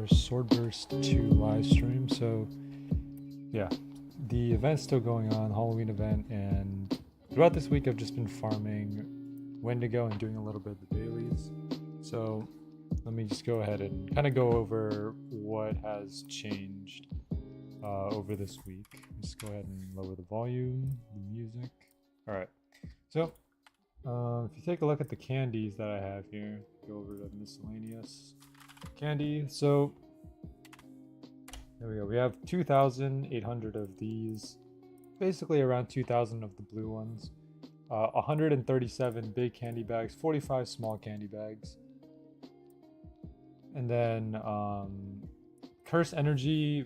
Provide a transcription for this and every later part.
our Swordburst 2 live stream. So, yeah, the event's still going on, Halloween event, and throughout this week I've just been farming Wendigo and doing a little bit of the dailies. So, let me just go ahead and kind of go over what has changed over this week. Just go ahead and lower the volume, the music. All right, so if you take a look at the candies that I have here, go over to miscellaneous candy. So there we go. We have 2,800 of these, basically around 2,000 of the blue ones, 137 big candy bags, 45 small candy bags, and then curse energy.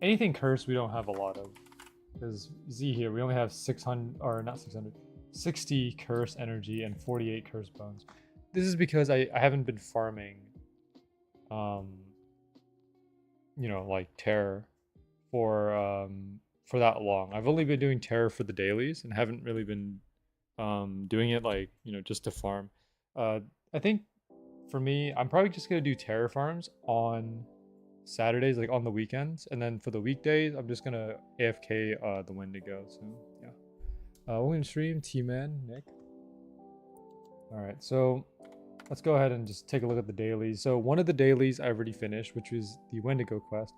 Anything cursed we don't have a lot of, because Z here we only have 600, or not 600, 60 curse energy and 48 curse bones. This is because I haven't been farming you know, like terror for that long. I've only been doing terror for the dailies and haven't really been doing it, like, you know, just to farm. I think for me, I'm probably just gonna do terror farms on Saturdays, like on the weekends, and then for the weekdays I'm just gonna AFK the Wendigo. So yeah, we're gonna stream T-Man, Nick. All right, so let's go ahead and just take a look at the dailies. So one of the dailies I already finished, which was the Wendigo quest.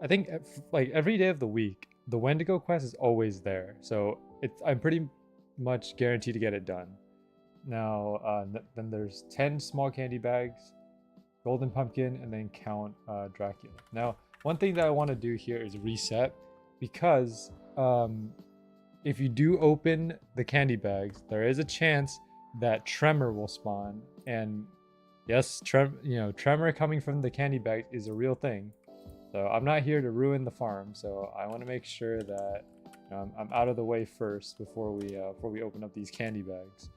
I think like every day of the week, the Wendigo quest is always there. So I'm pretty much guaranteed to get it done. Now, then there's 10 small candy bags, golden pumpkin, and then count Dracula. Now, one thing that I want to do here is reset, because if you do open the candy bags, there is a chance that tremor will spawn. And yes, tremor coming from the candy bag is a real thing. So I'm not here to ruin the farm. So I want to make sure that, you know, I'm out of the way first before we open up these candy bags.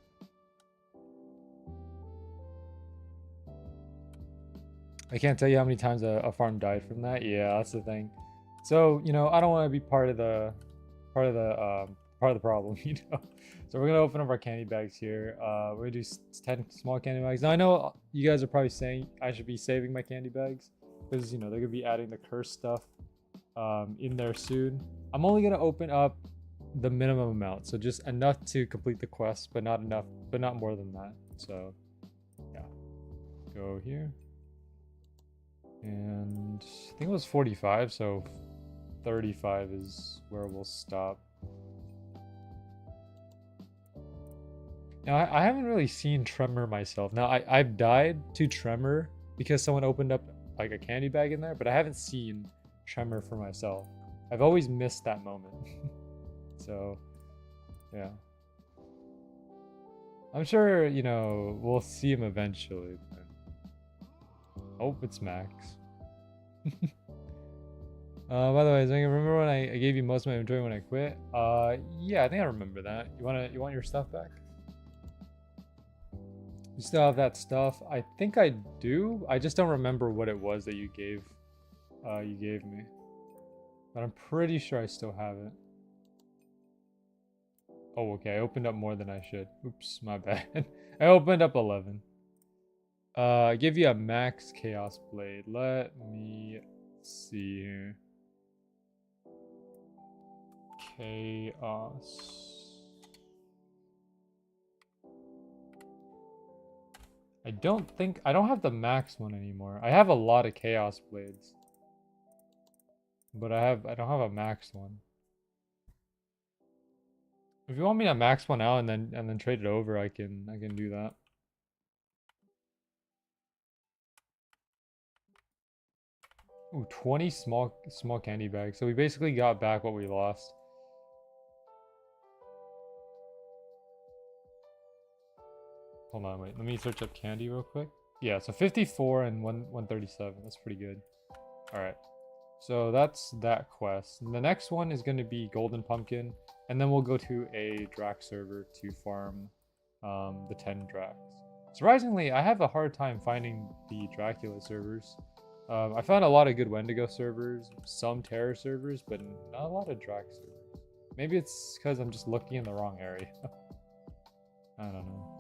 I can't tell you how many times a farm died from that. Yeah, that's the thing. So, you know, I don't want to be part of the problem, you know. So we're gonna open up our candy bags here. We're gonna do 10 small candy bags. Now I know you guys are probably saying I should be saving my candy bags, because, you know, they're gonna be adding the curse stuff in there soon. I'm only gonna open up the minimum amount, so just enough to complete the quest, but not enough, but not more than that. So yeah, go here, and I think it was 45, so 35 is where we'll stop. Now, I haven't really seen Tremor myself. Now, I've died to Tremor because someone opened up like a candy bag in there, but I haven't seen Tremor for myself. I've always missed that moment. So, yeah. I'm sure, you know, we'll see him eventually. But... oh, it's Max. By the way, I remember when I gave you most of my inventory when I quit? Yeah, I think I remember that. You want your stuff back? You still have that stuff? I think I do. I just don't remember what it was that you gave me. But I'm pretty sure I still have it. Oh, okay. I opened up more than I should. Oops, my bad. I opened up 11. I give you a max chaos blade. Let me see here. Chaos. I don't have the max one anymore. I have a lot of chaos blades, but I don't have a max one. If you want me to max one out and then trade it over, I can do that. Ooh, 20 small candy bags. So we basically got back what we lost. Hold on, wait. Let me search up candy real quick. Yeah, so 54 and 137. That's pretty good. All right. So that's that quest. And the next one is going to be Golden Pumpkin, and then we'll go to a Drac server to farm the 10 Dracs. Surprisingly, I have a hard time finding the Dracula servers. I found a lot of good Wendigo servers, some Terror servers, but not a lot of Drac servers. Maybe it's because I'm just looking in the wrong area. I don't know.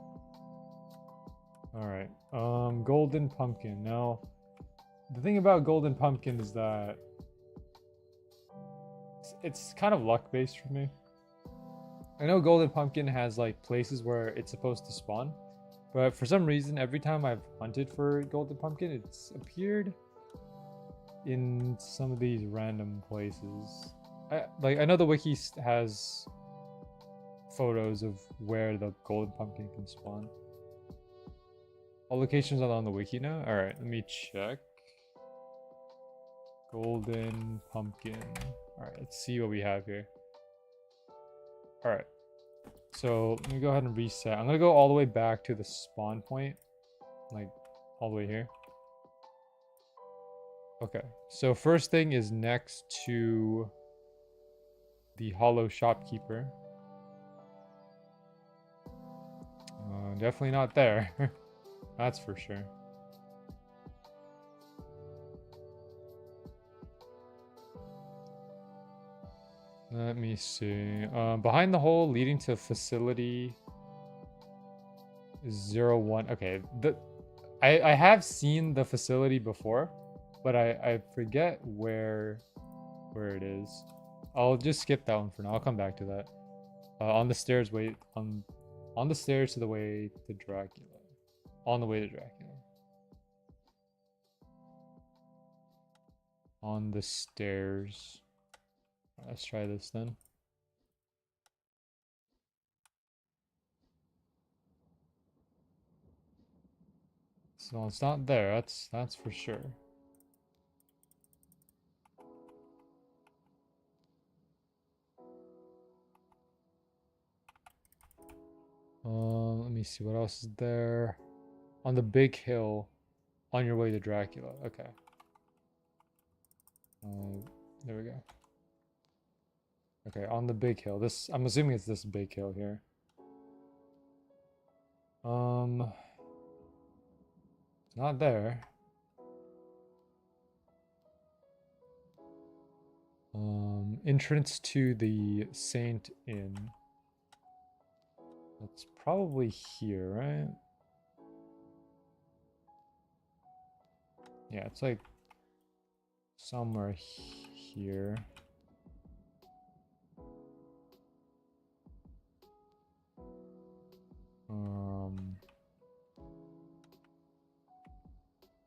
Alright, Golden Pumpkin. Now, the thing about Golden Pumpkin is that it's kind of luck based for me. I know Golden Pumpkin has like places where it's supposed to spawn, but for some reason, every time I've hunted for Golden Pumpkin, it's appeared in some of these random places. I know the wiki has photos of where the Golden Pumpkin can spawn. All locations are on the wiki now? Alright, let me check. Golden Pumpkin. Alright, let's see what we have here. Alright. So let me go ahead and reset. I'm gonna go all the way back to the spawn point. Like all the way here. Okay. So first thing is next to the Hollow Shopkeeper. Definitely not there. That's for sure. Let me see. Behind the hole leading to facility 01. Okay, I have seen the facility before, but I forget where it is. I'll just skip that one for now. I'll come back to that. On the stairs, wait. On the stairs to the way to Dracula. On the way to Dracula. On the stairs. Let's try this then. So it's not there. That's for sure. Let me see what else is there. On the big hill, on your way to Dracula. Okay. There we go. Okay, on the big hill. This, I'm assuming it's this big hill here. It's not there. Entrance to the Saint Inn. That's probably here, right? Yeah, it's like somewhere here.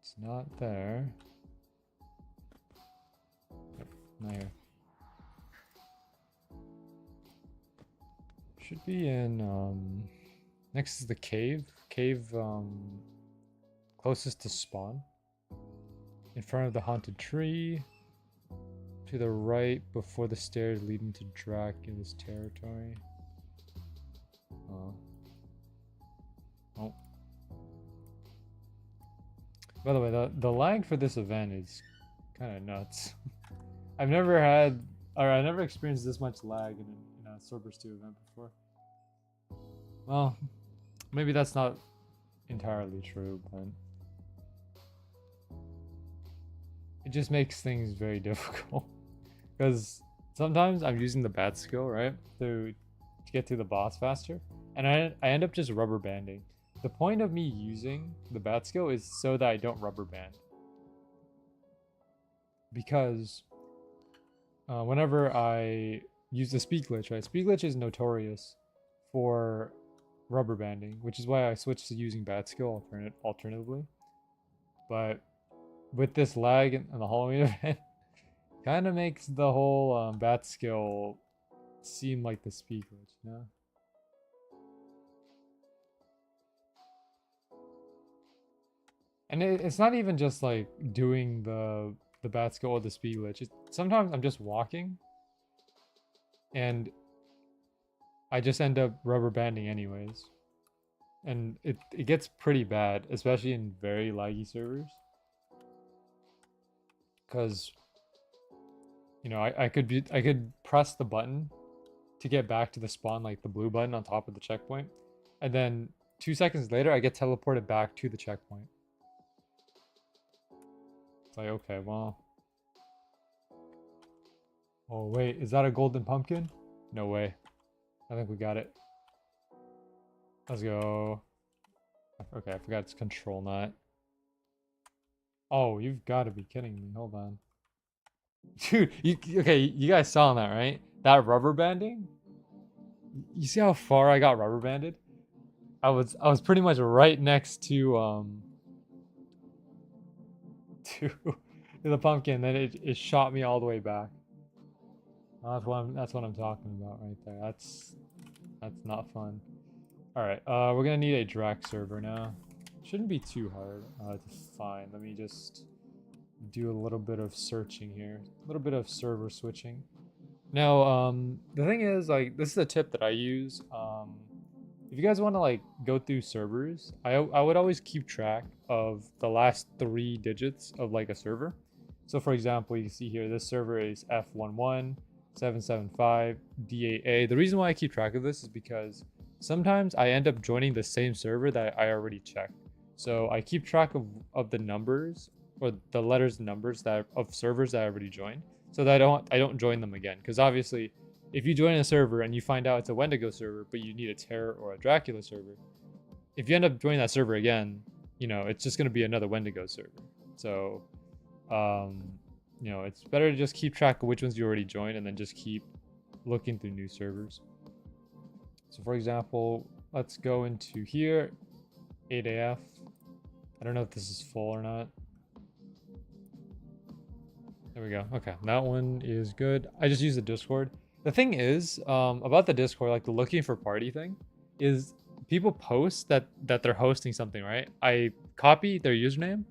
It's not there. Nope, not here. Should be in next is the cave. Closest to spawn. In front of the haunted tree. To the right before the stairs leading to Dracula's territory. Oh. By the way, the lag for this event is kind of nuts. I never experienced this much lag in a Swordburst 2 event before. Well, maybe that's not entirely true, but it just makes things very difficult. Because sometimes I'm using the bat skill, right, to get to the boss faster, and I end up just rubber banding. The point of me using the bat skill is so that I don't rubber band. Because whenever I use the speed glitch, right? Speed glitch is notorious for rubber banding, which is why I switched to using bat skill alternatively. But with this lag and the Halloween event, kind of makes the whole bat skill seem like the speed glitch, you know? And it's not even just like doing the bat skill or the speed glitch. Sometimes I'm just walking and I just end up rubber banding anyways. And it gets pretty bad, especially in very laggy servers. Because, you know, I could press the button to get back to the spawn, like the blue button on top of the checkpoint. And then 2 seconds later, I get teleported back to the checkpoint. It's like, okay, well. Oh, wait, is that a golden pumpkin? No way. I think we got it. Let's go. Okay, I forgot it's control knot. Oh, you've got to be kidding me. Hold on. Dude, okay, you guys saw that, right? That rubber banding? You see how far I got rubber banded? I was pretty much right next to the pumpkin, then it shot me all the way back. That's what I'm talking about right there. That's not fun. Alright, we're gonna need a Drac server now. Shouldn't be too hard to find. Let me just do a little bit of searching here. A little bit of server switching. Now, the thing is, like, this is a tip that I use. If you guys want to like go through servers, I would always keep track of the last 3 digits of like a server. So for example, you can see here this server is F11775D8A. The reason why I keep track of this is because sometimes I end up joining the same server that I already checked. So I keep track of the numbers or the letters and numbers that of servers that I already joined, so that I don't join them again. Because obviously, if you join a server and you find out it's a Wendigo server, but you need a Terror or a Dracula server, if you end up joining that server again, you know, it's just going to be another Wendigo server. So, you know, it's better to just keep track of which ones you already joined and then just keep looking through new servers. So for example, let's go into here, 8AF. I don't know if this is full or not. There we go. Okay, that one is good. I just use the Discord. The thing is, about the Discord, like the looking for party thing, is people post that they're hosting something, right? I copy their username,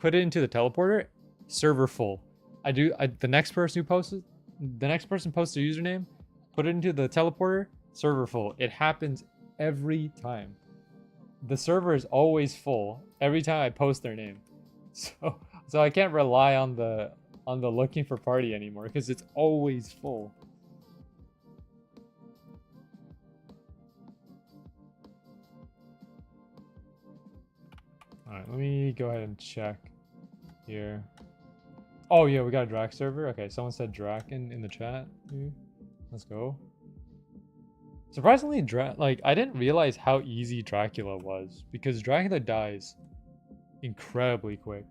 put it into the teleporter, server full. The next person posts their username, put it into the teleporter, server full. It happens every time. The server is always full every time I post their name. So I can't rely on the looking for party anymore because it's always full. Alright, let me go ahead and check here. Oh yeah, we got a Drac server. Okay, someone said Drac in the chat. Let's go. Surprisingly, like I didn't realize how easy Dracula was, because Dracula dies incredibly quick.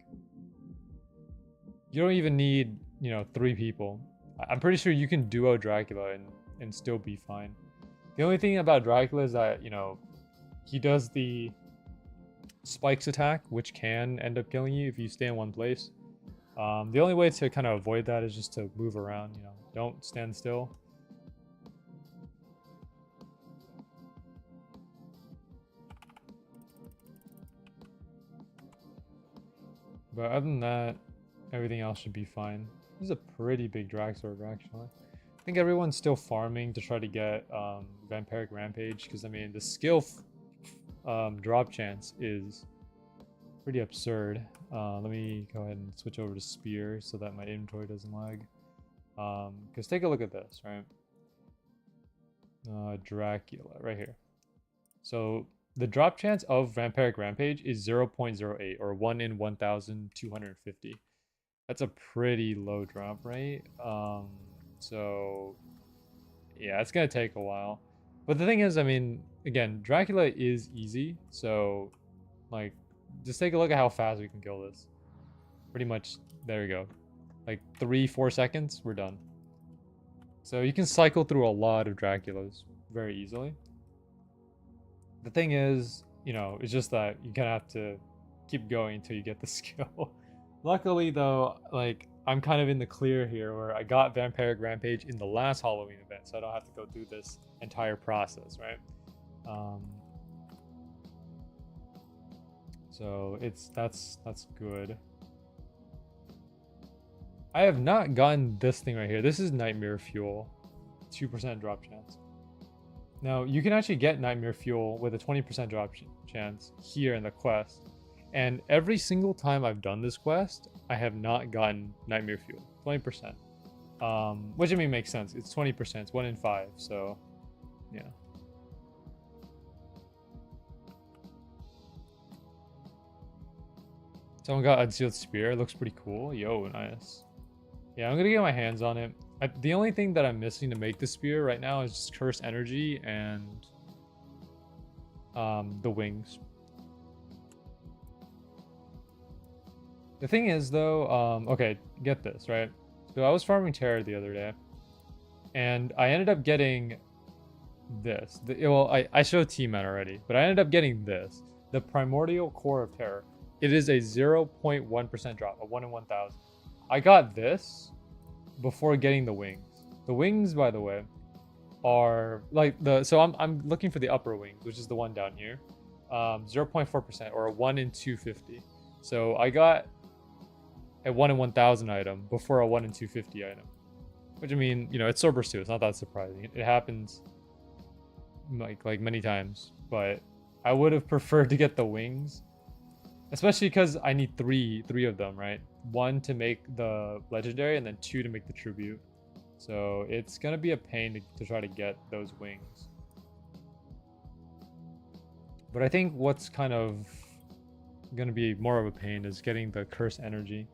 You don't even need, you know, 3 people. I'm pretty sure you can duo Dracula and still be fine. The only thing about Dracula is that, you know, he does the spikes attack, which can end up killing you if you stay in one place. The only way to kind of avoid that is just to move around, you know, don't stand still. But other than that, everything else should be fine. This is a pretty big drag server, actually. I think everyone's still farming to try to get Vampiric Rampage, because I mean the skill drop chance is pretty absurd. Let me go ahead and switch over to Spear so that my inventory doesn't lag. Because take a look at this, right? Dracula, right here. So the drop chance of Vampiric Rampage is 0.08, or 1 in 1,250. That's a pretty low drop rate. So yeah, it's gonna take a while. But the thing is, I mean, again, Dracula is easy, so like just take a look at how fast we can kill this. Pretty much, there we go. Like 3-4 seconds, we're done. So you can cycle through a lot of Draculas very easily. The thing is, you know, it's just that you kind of have to keep going until you get the skill. Luckily though, like I'm kind of in the clear here where I got Vampiric Rampage in the last Halloween event, so I don't have to go through this entire process, right? So that's good. I have not gotten this thing right here. This is Nightmare Fuel, 2% drop chance. Now you can actually get Nightmare Fuel with a 20% drop chance here in the quest. And every single time I've done this quest, I have not gotten Nightmare Fuel. 20%. Which I mean makes sense. It's 20%. It's 1 in 5. So, yeah. Someone got Unsealed Spear. It looks pretty cool. Yo, nice. Yeah, I'm gonna get my hands on it. The only thing that I'm missing to make the spear right now is just Cursed Energy and the wings. The thing is though, okay, get this, right? So I was farming terror the other day, and I ended up getting this. Well, I showed T-Man already, but I ended up getting this. The Primordial Core of Terror. It is a 0.1% drop, a 1 in 1,000. I got this before getting the wings. The wings, by the way, are like so I'm looking for the upper wings, which is the one down here. 0.4% or a 1 in 250. So I got a 1 in 1,000 item before a 1 in 250 item. Which, I mean, you know, it's Swordburst 2. It's not that surprising. It happens like many times, but I would have preferred to get the wings, especially because I need three of them, right? 1 to make the legendary, and then 2 to make the tribute. So it's gonna be a pain to try to get those wings. But I think what's kind of gonna be more of a pain is getting the curse energy.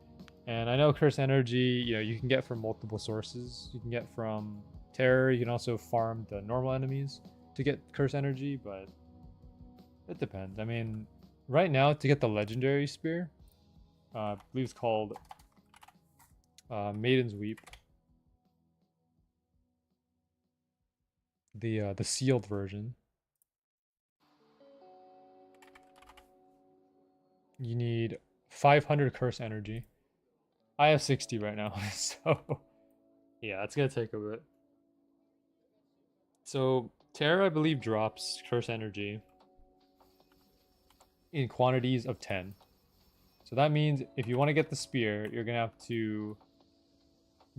And I know curse energy, you know, you can get from multiple sources. You can get from terror. You can also farm the normal enemies to get curse energy, but it depends. I mean, right now to get the legendary spear, I believe it's called Maiden's Weep. The sealed version. You need 500 curse energy. I have 60 right now, so yeah, it's gonna take a bit. So Terror, I believe, drops curse energy in quantities of 10. So that means if you want to get the spear, you're gonna have to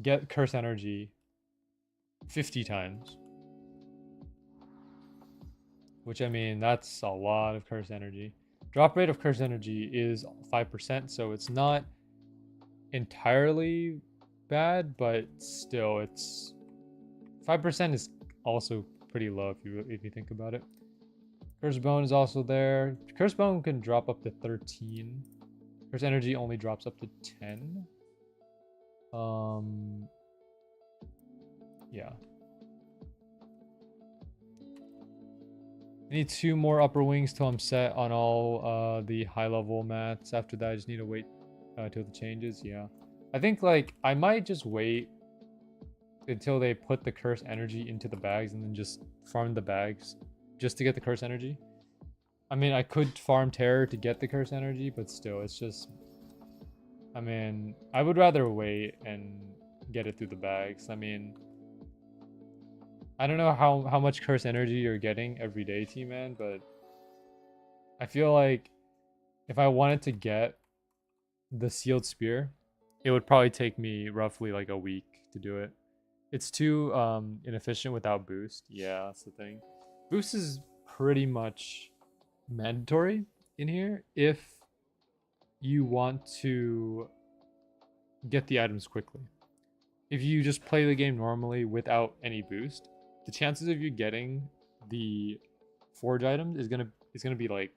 get curse energy 50 times. Which, I mean, that's a lot of curse energy. Drop rate of curse energy is 5%, so it's not entirely bad, but still, it's 5% is also pretty low if you think about it. Curse Bone is also there. Curse Bone can drop up to 13. Curse Energy only drops up to 10. Yeah. I need 2 more upper wings till I'm set on all the high level mats. After that, I just need to wait till the changes. Yeah. I think like I might just wait until they put the curse energy into the bags and then just farm the bags just to get the curse energy. I mean, I could farm terror to get the curse energy, but still, it's just... I mean, I would rather wait and get it through the bags. I mean, I don't know how much curse energy you're getting every day, T-Man, but I feel like if I wanted to get the sealed spear, it would probably take me roughly like a week to do it. It's too inefficient without boost. Yeah, that's the thing. Boost is pretty much mandatory in here if you want to get the items quickly. If you just play the game normally without any boost, the chances of you getting the forge items is gonna be like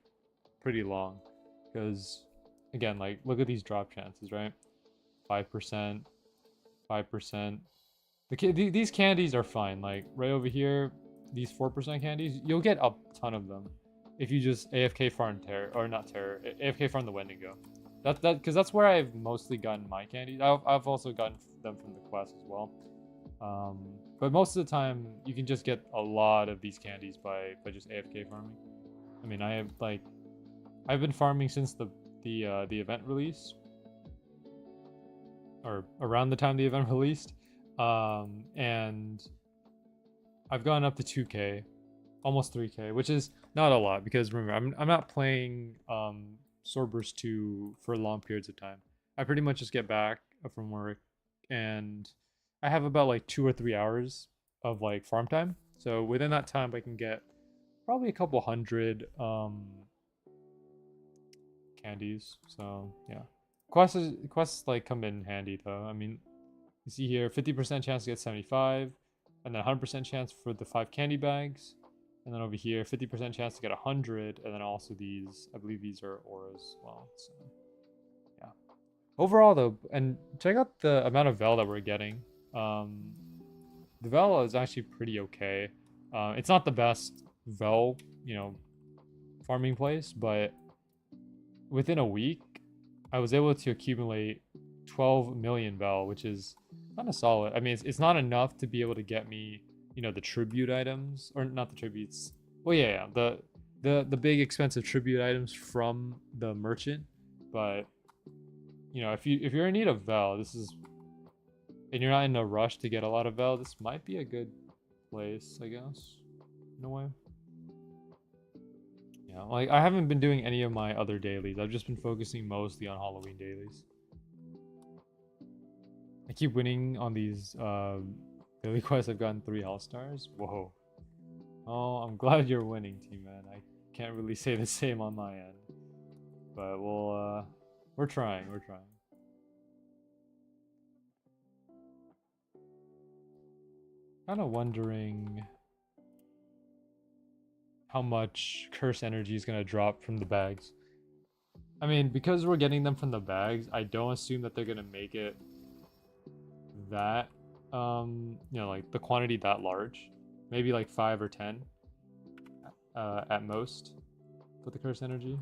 pretty long, because again, like look at these drop chances, right? 5%, 5%. These candies are fine. Like right over here, these 4% candies, you'll get a ton of them if you just AFK farm terror, or not terror, AFK farm the Wendigo. Because that's where I've mostly gotten my candies. I've also gotten them from the quest as well. But most of the time, you can just get a lot of these candies by just AFK farming. I mean, I've been farming since the event release, or around the time the event released, and I've gone up to 2K, almost 3K, which is not a lot because remember, I'm not playing Swordburst 2 for long periods of time. I pretty much just get back from work and I have about like 2 or 3 hours of like farm time. So within that time, I can get probably a couple hundred candies. So yeah, quests like come in handy though. I mean, you see here 50% chance to get 75, and then 100% chance for the 5 candy bags. And then over here, 50% chance to get 100, and then also these, I believe these are auras as well. So, yeah. Overall, though, and check out the amount of Vel that we're getting. The Vel is actually pretty okay. It's not the best Vel, you know, farming place, but within a week, I was able to accumulate 12 million Val, which is kind of solid. I mean, it's not enough to be able to get me, you know, the tribute items, or not the tributes. Well, yeah, the big expensive tribute items from the merchant. But you know, if you're in need of Val, this is, and you're not in a rush to get a lot of Val, this might be a good place, I guess, in a way. Yeah, like I haven't been doing any of my other dailies. I've just been focusing mostly on Halloween dailies. I keep winning on these daily quests. I've gotten 3 All-Stars. Whoa. Oh, I'm glad you're winning, team man. I can't really say the same on my end. But we're trying, we're trying. Kind of wondering how much curse energy is going to drop from the bags. I mean, because we're getting them from the bags, I don't assume that they're going to make it that, you know, like the quantity that large. Maybe like 5 or 10 at most for the curse energy.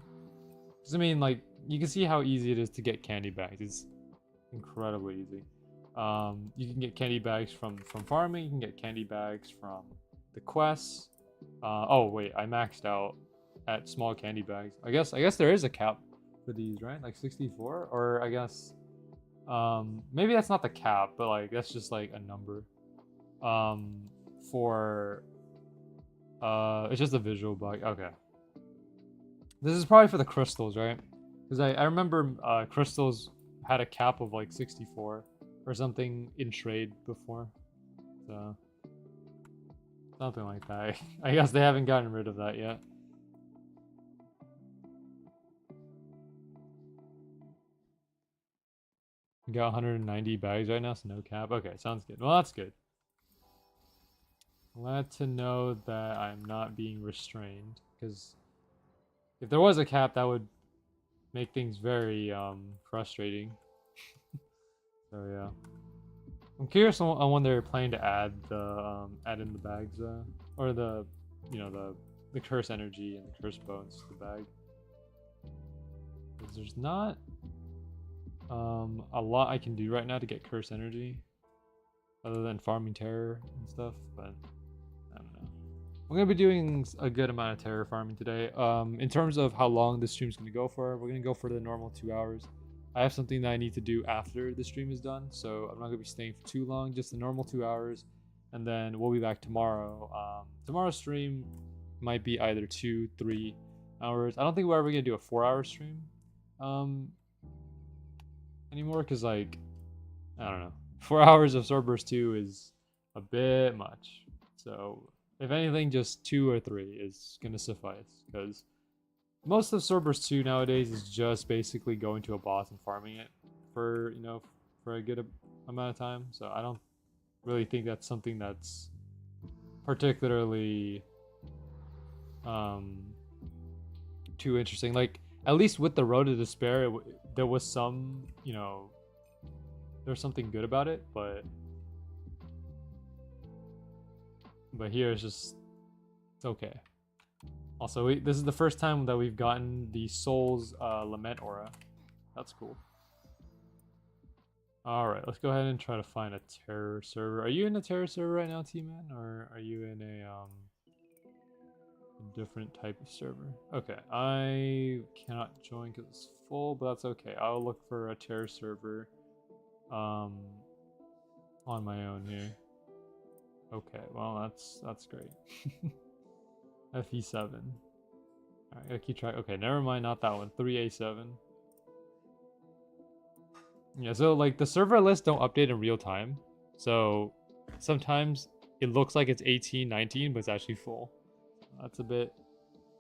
Because I mean, like, you can see how easy it is to get candy bags. It's incredibly easy. You can get candy bags from farming. You can get candy bags from the quests. Oh wait, I maxed out at small candy bags. I guess there is a cap for these, right? Like 64, or I guess maybe that's not the cap, but like that's just like a number. For it's just a visual bug. Okay. This is probably for the crystals, right? Because I remember crystals had a cap of like 64 or something in trade before. So something like that. I guess they haven't gotten rid of that yet. We got 190 bags right now, so no cap. Okay, sounds good. Well, that's good. Glad to know that I'm not being restrained, because if there was a cap, that would make things very frustrating. So yeah, I'm curious on when they're planning to add in the bags, or the, you know, the curse energy and the curse bones to the bag. Because there's not a lot I can do right now to get curse energy, other than farming terror and stuff. But I don't know. I'm gonna be doing a good amount of terror farming today. In terms of how long this stream's gonna go for, we're gonna go for the normal 2 hours. I have something that I need to do after the stream is done, so I'm not gonna be staying for too long. Just the normal 2 hours, and then we'll be back tomorrow. Tomorrow's stream might be either 2-3 hours. I don't think we're ever gonna do a 4-hour stream anymore, because like, I don't know, 4 hours of Swordburst 2 is a bit much. So if anything, just 2 or 3 is gonna suffice, because most of Swordburst 2 nowadays is just basically going to a boss and farming it for, you know, for a good amount of time. So I don't really think that's something that's particularly too interesting. Like, at least with the Road to Despair, there was some, you know, there's something good about it, but here it's just, it's okay. Also, this is the first time that we've gotten the Soul's Lament aura. That's cool. Alright, let's go ahead and try to find a terror server. Are you in a terror server right now, T-Man? Or are you in a different type of server? Okay, I cannot join because it's full, but that's okay. I'll look for a terror server on my own here. Okay, well that's great. FE7. Alright, gotta keep track. Okay, never mind, not that one. 3A7. Yeah, so like the server lists don't update in real time. So sometimes it looks like it's 18, 19, but it's actually full. That's a bit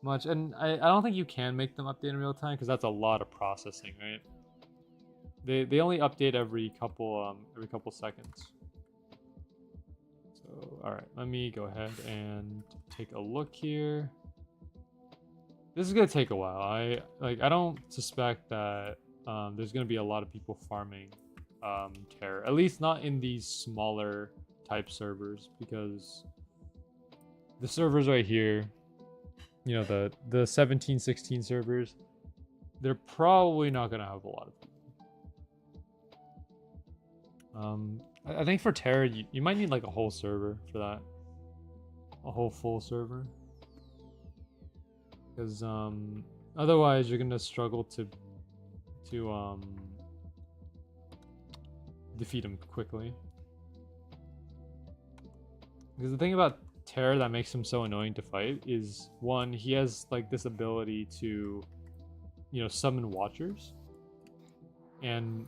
much. And I don't think you can make them update in real time, because that's a lot of processing, right? They only update every couple seconds. So alright, let me go ahead and take a look here. This is gonna take a while. I don't suspect that there's gonna be a lot of people farming terror, at least not in these smaller type servers, because the servers right here, you know, the 17-16 servers, they're probably not gonna have a lot of people. I think for Terra, you might need like a whole server for that, a whole full server, because otherwise you're gonna struggle to defeat him quickly. Because the thing about Terra that makes him so annoying to fight is, one, he has like this ability to, you know, summon watchers. And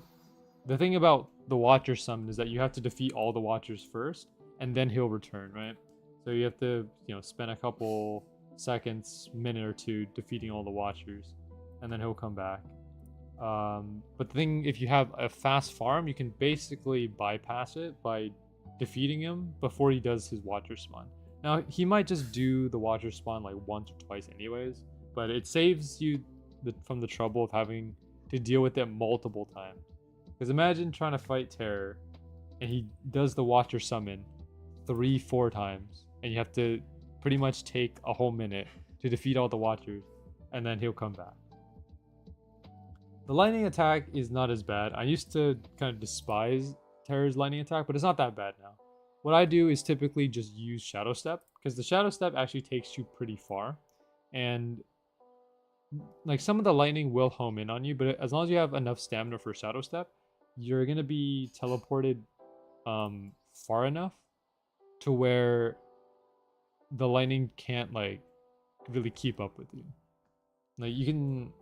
the thing about the watcher summon is that you have to defeat all the watchers first, and then he'll return, right? So you have to, you know, spend a couple seconds, minute or two defeating all the watchers, and then he'll come back. But the thing, if you have a fast farm, you can basically bypass it by defeating him before he does his watcher spawn. Now, he might just do the watcher spawn like once or twice anyways, but it saves you from the trouble of having to deal with it multiple times. Because imagine trying to fight Terror, and he does the watcher summon 3-4 times, and you have to pretty much take a whole minute to defeat all the watchers, and then he'll come back. The lightning attack is not as bad. I used to kind of despise Terror's lightning attack, but it's not that bad now. What I do is typically just use Shadow Step, because the Shadow Step actually takes you pretty far, and like some of the lightning will home in on you, but as long as you have enough stamina for Shadow Step, you're gonna be teleported far enough to where the lightning can't like really keep up with you. Like you can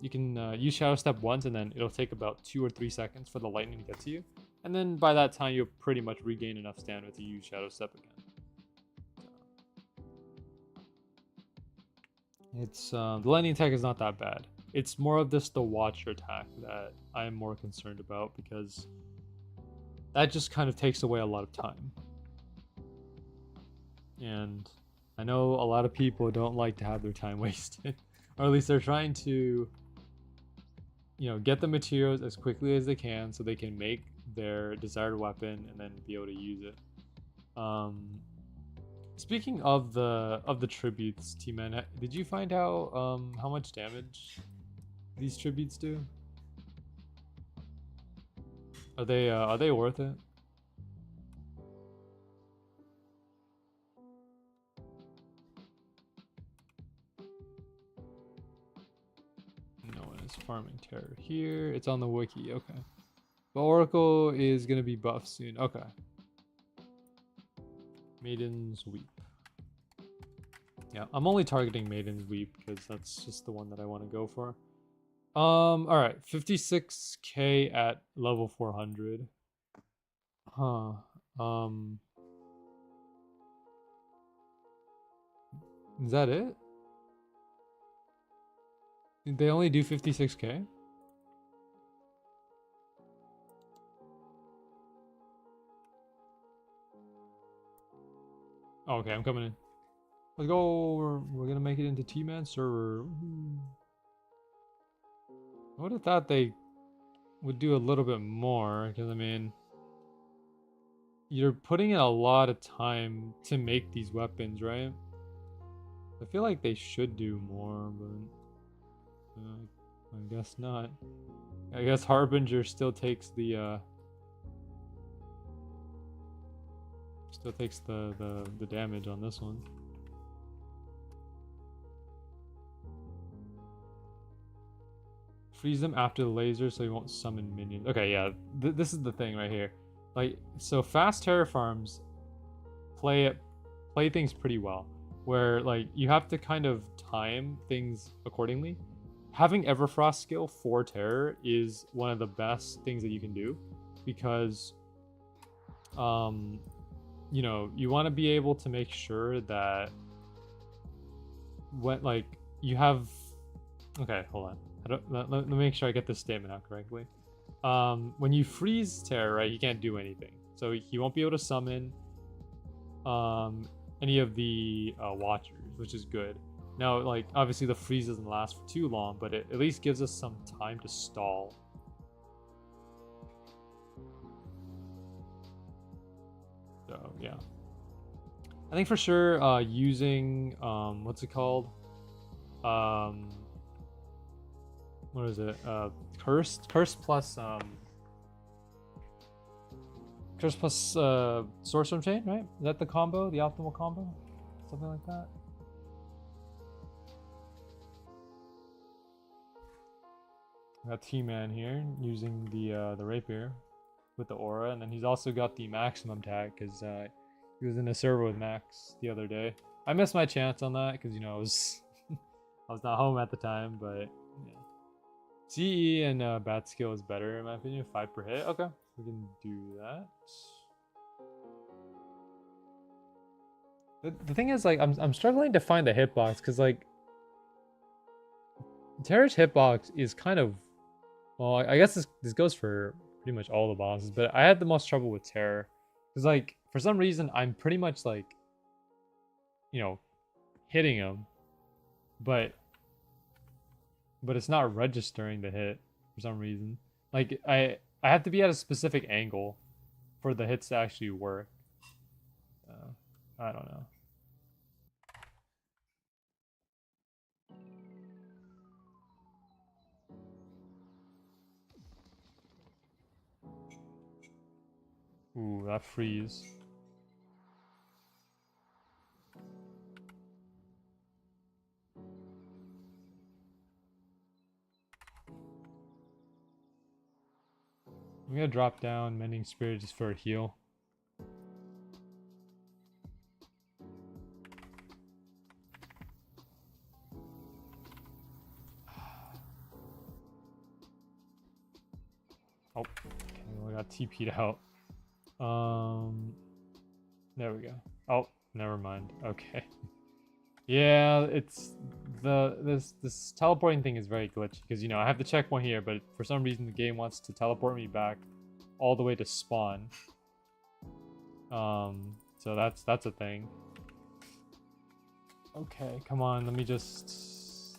use Shadow Step once, and then it'll take about 2 or 3 seconds for the lightning to get to you, and then by that time you'll pretty much regain enough stamina to use Shadow Step again. It's the lightning attack is not that bad. It's more of just the watcher attack that I'm more concerned about, because that just kind of takes away a lot of time. And I know a lot of people don't like to have their time wasted. Or at least they're trying to, you know, get the materials as quickly as they can so they can make their desired weapon and then be able to use it. Speaking of the tributes, T-Man, did you find out how much damage these tributes do? Are they worth it? No one is farming terror here. It's on the wiki. Okay. The Oracle is gonna be buffed soon. Okay. Maiden's Weep. Yeah, I'm only targeting Maiden's Weep because that's just the one that I want to go for. Alright, 56k at level 400. Huh. Is that it? Did they only do 56k? Oh, okay, I'm coming in. Let's go. We're gonna make it into T-Man server. I would have thought they would do a little bit more, because I mean, you're putting in a lot of time to make these weapons, right? I feel like they should do more, but I guess not. I guess Harbinger still takes the damage on this one. Freeze them after the laser so you won't summon minions. Okay, yeah, this is the thing right here. Like, so fast terra farms play things pretty well, where like you have to kind of time things accordingly. Having Everfrost skill for terror is one of the best things that you can do, because you know, you want to be able to make sure that when like you have, okay, hold on, let me make sure I get this statement out correctly. When you freeze terror, right, he can't do anything, so he won't be able to summon any of the watchers, which is good. Now, like, obviously the freeze doesn't last for too long, but it at least gives us some time to stall. So yeah, I think for sure using what's it called, what is it? Cursed plus Curse plus Sorcerer Chain, right? Is that the combo, the optimal combo? Something like that? Got T-Man here using the rapier with the aura, and then he's also got the maximum tag because he was in a server with Max the other day. I missed my chance on that because, you know, I was I was not home at the time, but yeah. CE and bat skill is better in my opinion. 5 per hit. Okay, we can do that. The thing is, like, I'm struggling to find the hitbox because, like, Terra's hitbox is kind of, well, I guess this goes for pretty much all the bosses, but I had the most trouble with Terror because, like, for some reason I'm pretty much like, you know, hitting him, but it's not registering the hit for some reason. Like, I have to be at a specific angle for the hits to actually work. I don't know. Ooh, that freeze. I'm gonna drop down Mending Spirit just for a heal. Oh, okay, well, I got TP'd out. There we go. Oh, never mind. Okay. Yeah, it's this teleporting thing is very glitchy because, you know, I have the checkpoint here, but for some reason the game wants to teleport me back all the way to spawn. So that's a thing. Okay, come on, let me just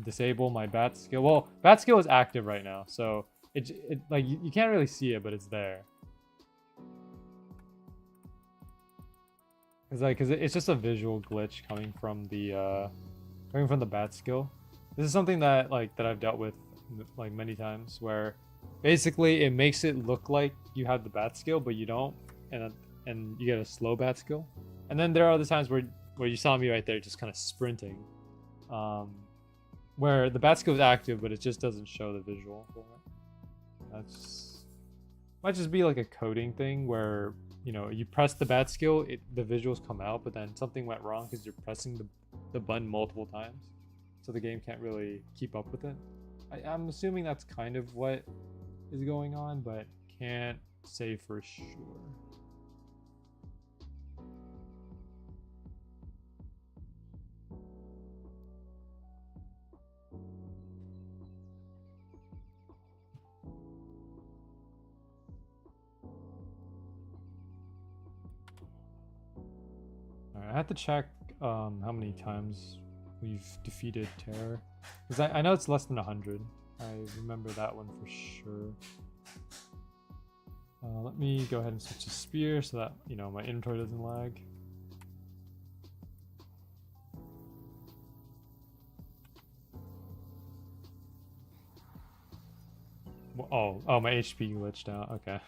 disable my bat skill. Well, bat skill is active right now, so it like you can't really see it, but it's there. Cause it's just a visual glitch coming from the bat skill. This is something that I've dealt with like many times, where basically it makes it look like you have the bat skill, but you don't, and you get a slow bat skill. And then there are other times where you saw me right there, just kind of sprinting, where the bat skill is active, but it just doesn't show the visual for it. That's might just be like a coding thing where, you know, you press the bat skill, the visuals come out, but then something went wrong because you're pressing the button multiple times, so the game can't really keep up with it. I'm assuming that's kind of what is going on, but can't say for sure. Alright, I have to check how many times we've defeated Terror, because I know it's less than 100. I remember that one for sure. Let me go ahead and switch to Spear so that, you know, my inventory doesn't lag. Oh, my HP glitched out. Okay.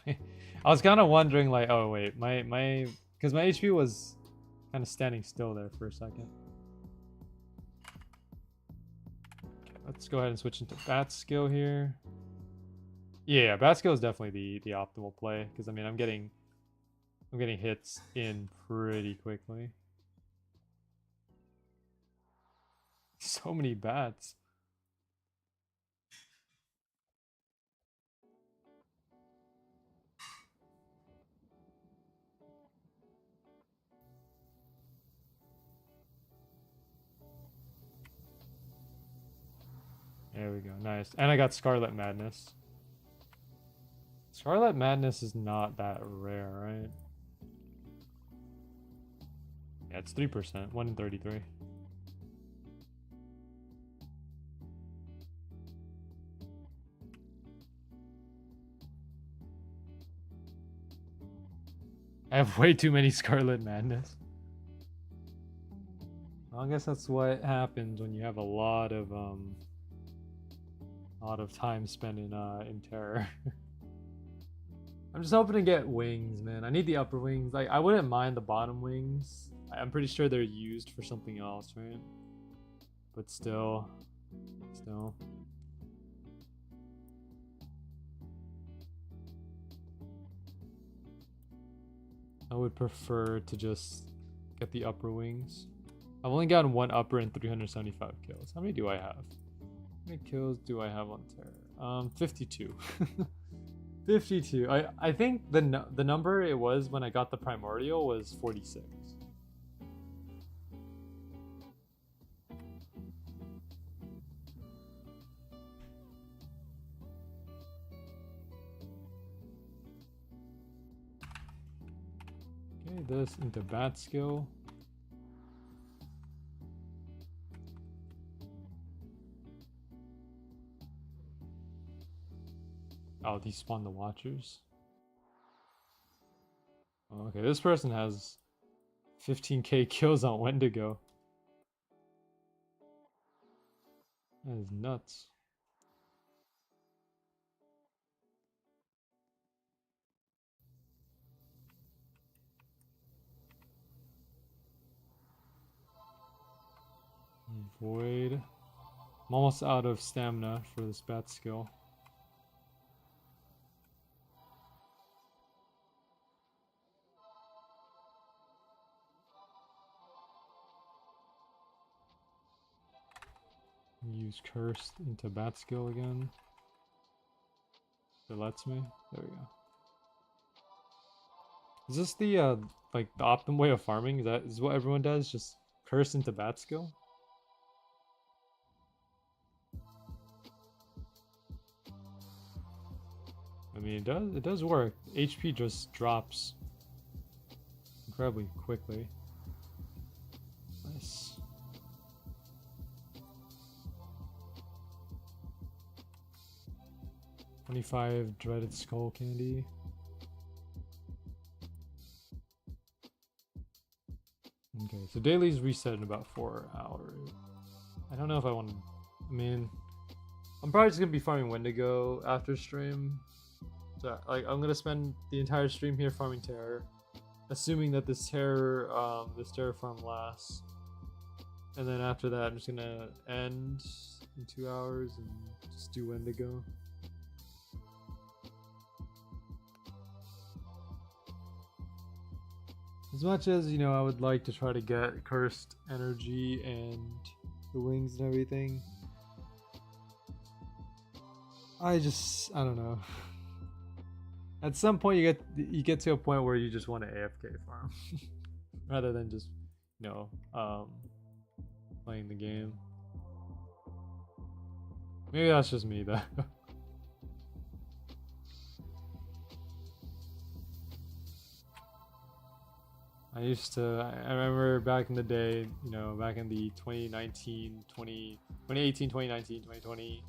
I was kind of wondering, like, oh wait, because my HP was kind of standing still there for a second. Okay, let's go ahead and switch into bat skill here. Yeah, bat skill is definitely the optimal play, because I mean I'm getting hits in pretty quickly. So many bats. There we go, nice. And I got Scarlet Madness. Scarlet Madness is not that rare, right? Yeah, it's 3%, 1 in 33. I have way too many Scarlet Madness. Well, I guess that's what happens when you have a lot of lot of time spent in terror. I'm just hoping to get wings, man. I need the upper wings. Like, I wouldn't mind the bottom wings. I'm pretty sure they're used for something else, right? But still. I would prefer to just get the upper wings. I've only gotten one upper and 375 kills. How many do I have? How many kills do I have on terror? 52. 52. I think the number it was when I got the primordial was 46. Okay, this into bat skill. Oh, despawn the watchers. Oh, okay, this person has 15k kills on Wendigo. That is nuts. Void. I'm almost out of stamina for this bat skill. Use cursed into bat skill again. If it lets me. There we go. Is this the like the optimum way of farming? Is what everyone does? Just curse into bat skill? I mean, it does work. HP just drops incredibly quickly. Nice. $25 dreaded skull candy. Okay, so dailies reset in about 4 hours. I don't know if I want to. I mean, I'm probably just gonna be farming Wendigo after stream. So, like, I'm gonna spend the entire stream here farming terror, assuming that this terror farm lasts. And then after that, I'm just gonna end in 2 hours and just do Wendigo. As much as, you know, I would like to try to get cursed energy and the wings and everything, I don't know. At some point you get to a point where you just want to AFK farm rather than just, you know, playing the game. Maybe that's just me though. I remember back in the day, you know, back in the 2018, 2019, 2020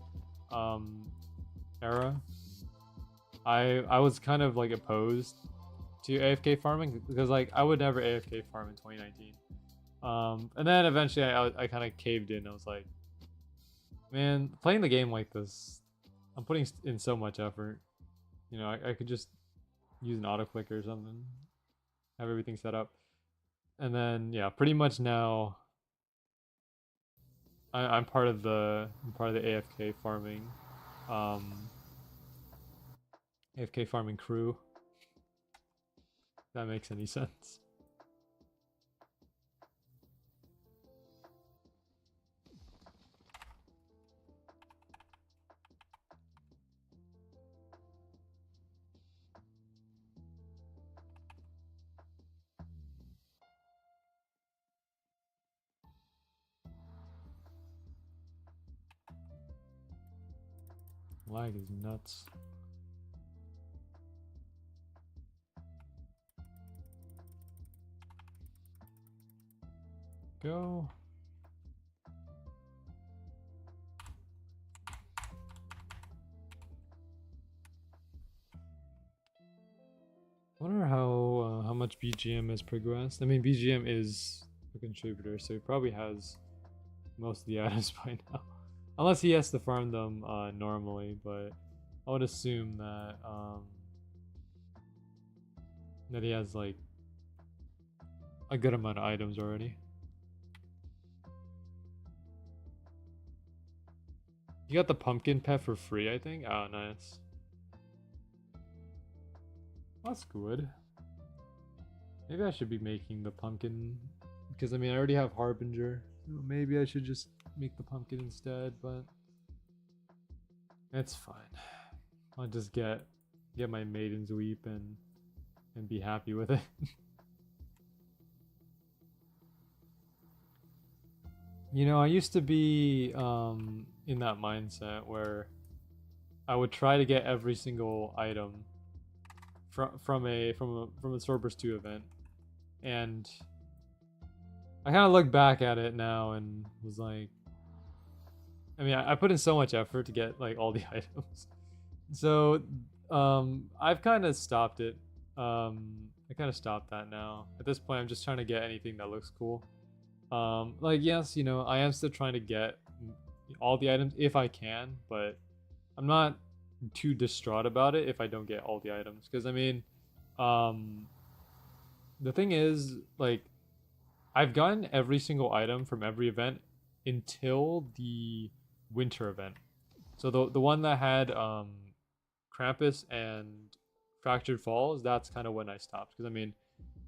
era, I was kind of like opposed to AFK farming because like I would never AFK farm in 2019. And then eventually I kind of caved in. I was like, man, playing the game like this, I'm putting in so much effort. You know, I could just use an auto clicker or something, have everything set up. And then yeah, pretty much now I'm part of the AFK farming AFK farming crew. If that makes any sense. Lag is nuts. Go. I wonder how much BGM has progressed. I mean, BGM is a contributor, so he probably has most of the items by now. Unless he has to farm them normally, but I would assume that he has like a good amount of items already. You got the pumpkin pet for free, I think. Oh, nice. That's good. Maybe I should be making the pumpkin because I mean I already have Harbinger. So maybe I should just make the pumpkin instead, but it's fine. I'll just get my Maiden's Weep and be happy with it. You know, I used to be in that mindset where I would try to get every single item from a Swordburst 2 event, and I kind of look back at it now and was like, I mean, I put in so much effort to get like all the items, so I've kind of stopped it. I kind of stopped that now. At this point, I'm just trying to get anything that looks cool. Like yes, you know, I am still trying to get all the items if I can, but I'm not too distraught about it if I don't get all the items, because I mean, the thing is, like, I've gotten every single item from every event until the winter event. So the one that had Krampus and Fractured Falls, that's kind of when I stopped, because I mean,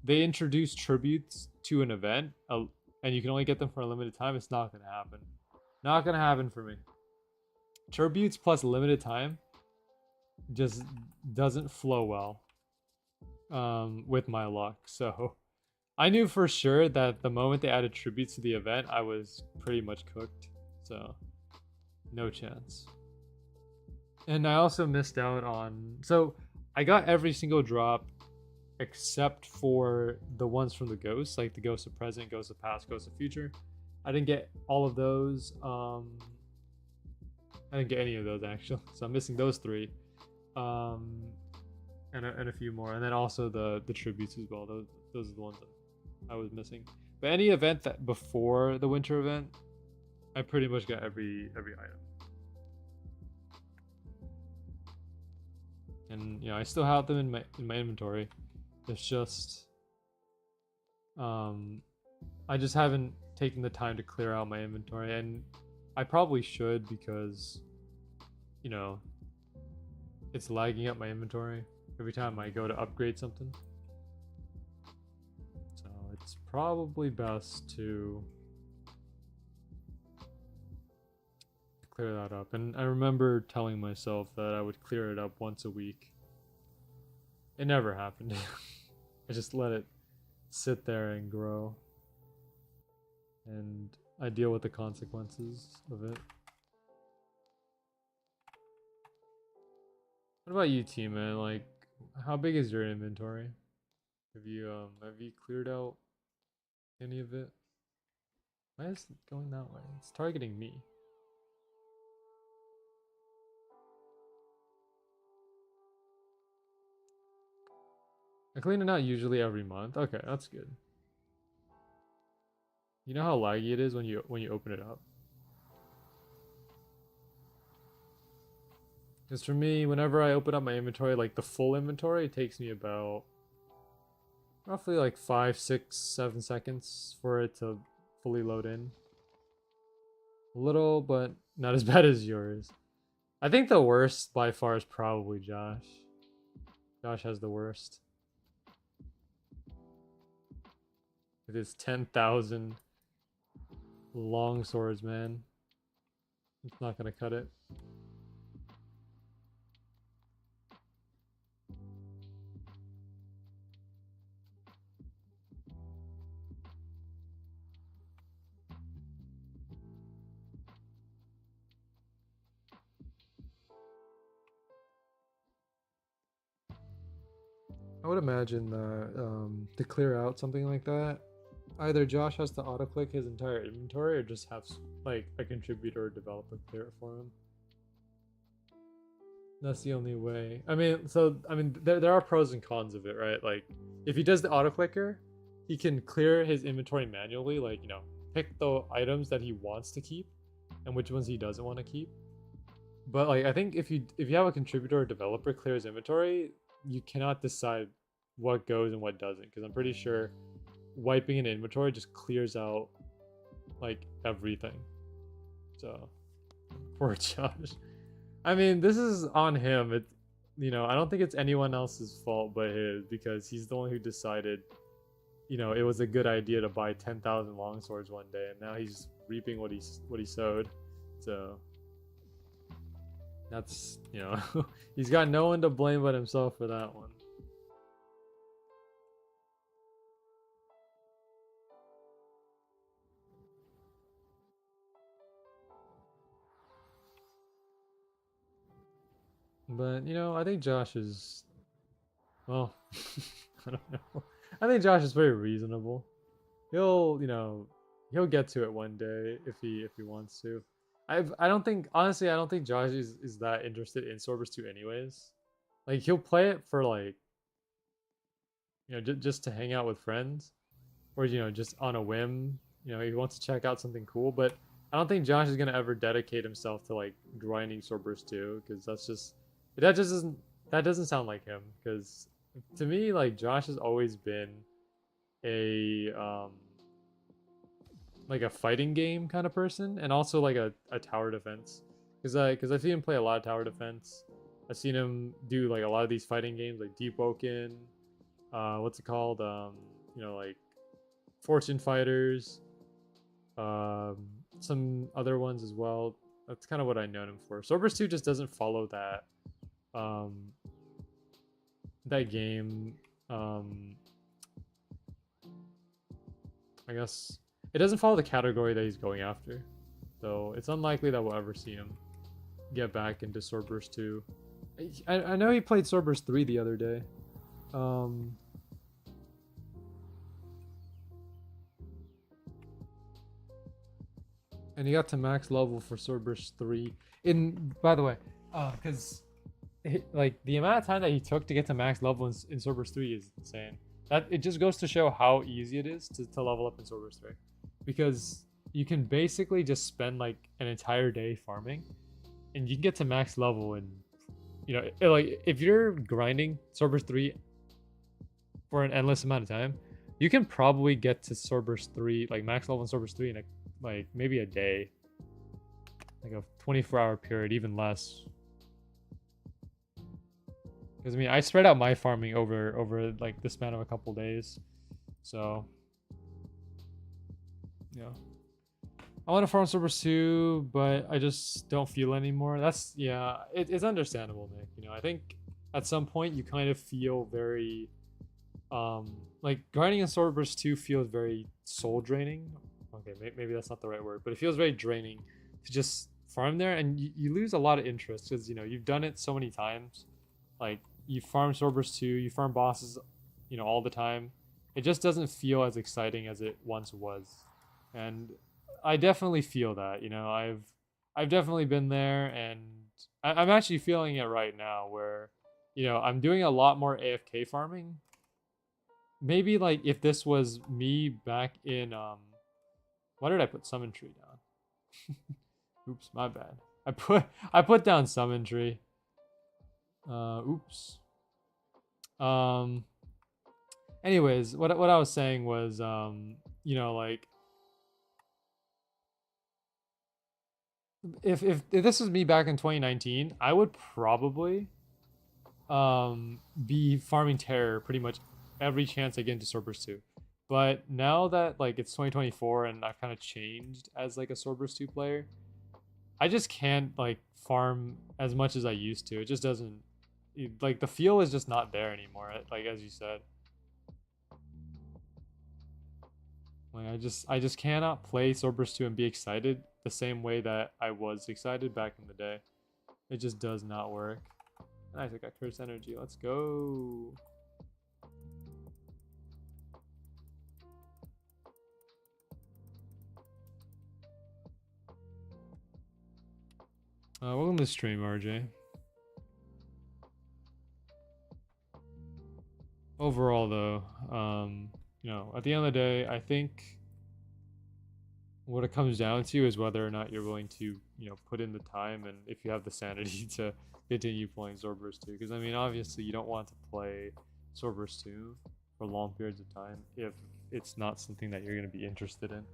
they introduced tributes to an event, and you can only get them for a limited time. It's not gonna happen. Not gonna happen for me. Tributes plus limited time just doesn't flow well with my luck. So I knew for sure that the moment they added tributes to the event, I was pretty much cooked. So no chance. And I also missed out on, so I got every single drop except for the ones from the ghosts, like the Ghost of Present, Ghost of Past, Ghost of Future. I didn't get all of those. I didn't get any of those actually, so I'm missing those three, and a few more, and then also the tributes as well. Those are the ones that I was missing. But any event that before the winter event, I pretty much got every item. And you know, I still have them in my inventory. It's just I just haven't taken the time to clear out my inventory, and I probably should, because you know, it's lagging up my inventory every time I go to upgrade something. So it's probably best to clear that up. And I remember telling myself that I would clear it up once a week. It never happened. I just let it sit there and grow, and I deal with the consequences of it. What about you, T man? Like, how big is your inventory? Have you cleared out any of it? Why is it going that way? It's targeting me. I clean it out usually every month. Okay, that's good. You know how laggy it is when you open it up? Because for me, whenever I open up my inventory, like the full inventory, it takes me about roughly like 5, 6, 7 seconds for it to fully load in. A little, but not as bad as yours. I think the worst by far is probably Josh. Josh has the worst. With his 10,000 long swords, man. It's not gonna cut it. I would imagine that to clear out something like that, either Josh has to auto-click his entire inventory or just have like a contributor or developer clear it for him. That's the only way. I mean, there are pros and cons of it, right? Like, if he does the auto-clicker, he can clear his inventory manually, like, you know, pick the items that he wants to keep, and which ones he doesn't want to keep. But like I think if you have a contributor or developer clear his inventory, you cannot decide what goes and what doesn't, because I'm pretty sure wiping an inventory just clears out like everything. So poor Josh. I mean, this is on him. It, you know, I don't think it's anyone else's fault but his, because he's the one who decided, you know, it was a good idea to buy 10,000 longswords one day, and now he's reaping what he sowed. So that's, you know, he's got no one to blame but himself for that one. But, you know, I think Josh is, well, I don't know. I think Josh is very reasonable. He'll, you know, he'll get to it one day if he wants to. I don't think, honestly, I don't think Josh is that interested in Swordburst 2 anyways. Like, he'll play it for like, you know, just to hang out with friends, or, you know, just on a whim. You know, he wants to check out something cool, but I don't think Josh is gonna ever dedicate himself to like grinding Swordburst 2, because that doesn't sound like him. Because to me, like, Josh has always been a like a fighting game kind of person, and also like a tower defense. Because I've seen him play a lot of tower defense. I've seen him do like a lot of these fighting games, like Deep Woken, what's it called? You know, like Fortune Fighters, some other ones as well. That's kind of what I know him for. Swordburst 2 just doesn't follow that that game. I guess it doesn't follow the category that he's going after, so it's unlikely that we'll ever see him get back into Swordburst 2. I know he played Swordburst 3 the other day. And he got to max level for Swordburst 3. By the way, because like the amount of time that he took to get to max level in Swordburst 3 is insane. That it just goes to show how easy it is to level up in Swordburst 3, because you can basically just spend like an entire day farming, and you can get to max level in, you know, like if you're grinding Swordburst 3 for an endless amount of time, you can probably get to Swordburst 3, like max level in Swordburst 3 in a, like maybe a day, like a 24-hour period, even less. Because I mean, I spread out my farming over like the span of a couple days, so yeah. I want to farm Swordburst 2, but I just don't feel anymore. That's, yeah, it's understandable, Nick. You know, I think at some point you kind of feel very like grinding in Swordburst 2 feels very soul draining. Okay, maybe that's not the right word, but it feels very draining to just farm there, and you lose a lot of interest because, you know, you've done it so many times. Like, you farm Swordburst 2, you farm bosses, you know, all the time. It just doesn't feel as exciting as it once was. And I definitely feel that, you know, I've definitely been there, and I'm actually feeling it right now where, you know, I'm doing a lot more AFK farming. Maybe like if this was me back in why did I put summon tree down? Oops, my bad. I put down summon tree. Oops. Anyways, what I was saying was, you know, like if this was me back in 2019, I would probably be farming terror pretty much every chance I get into Swordburst 2. But now that like it's 2024 and I've kind of changed as like a Swordburst 2 player, I just can't like farm as much as I used to. It just doesn't, like, the feel is just not there anymore, like as you said. Like I just cannot play Swordburst 2 and be excited the same way that I was excited back in the day. It just does not work. Nice, I got Curse Energy. Let's go. Welcome to the stream, RJ. Overall, though, you know, at the end of the day, I think what it comes down to is whether or not you're willing to, you know, put in the time and if you have the sanity to continue playing Swordburst 2. Because I mean, obviously, you don't want to play Swordburst 2 for long periods of time if it's not something that you're going to be interested in.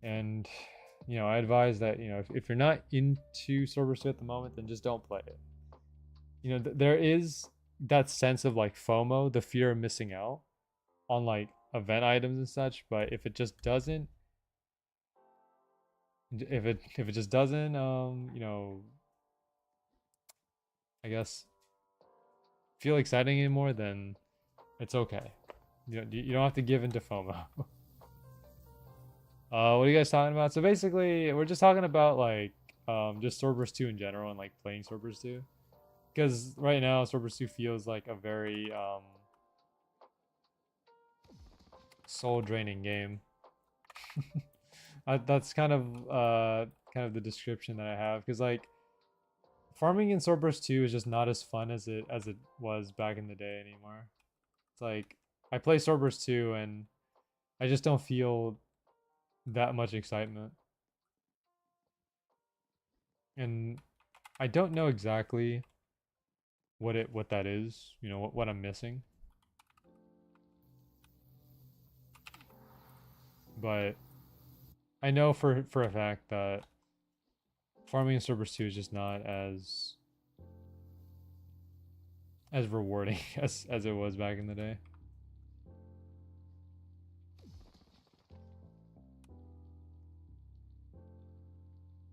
And you know, I advise that, you know, if you're not into Swordburst 2 at the moment, then just don't play it. You know, there is that sense of like FOMO, the fear of missing out on like event items and such, but if it just doesn't you know, I guess feel exciting anymore, then it's okay. You don't have to give into FOMO. What are you guys talking about? So basically, we're just talking about like just Swordburst 2 in general and like playing Swordburst 2. Because right now, Swordburst 2 feels like a very soul-draining game. That's kind of the description that I have. Because like farming in Swordburst 2 is just not as fun as it was back in the day anymore. It's like I play Swordburst 2 and I just don't feel that much excitement. And I don't know exactly what that is, you know, what I'm missing. But I know for a fact that farming in Swordburst 2 is just not as rewarding as it was back in the day.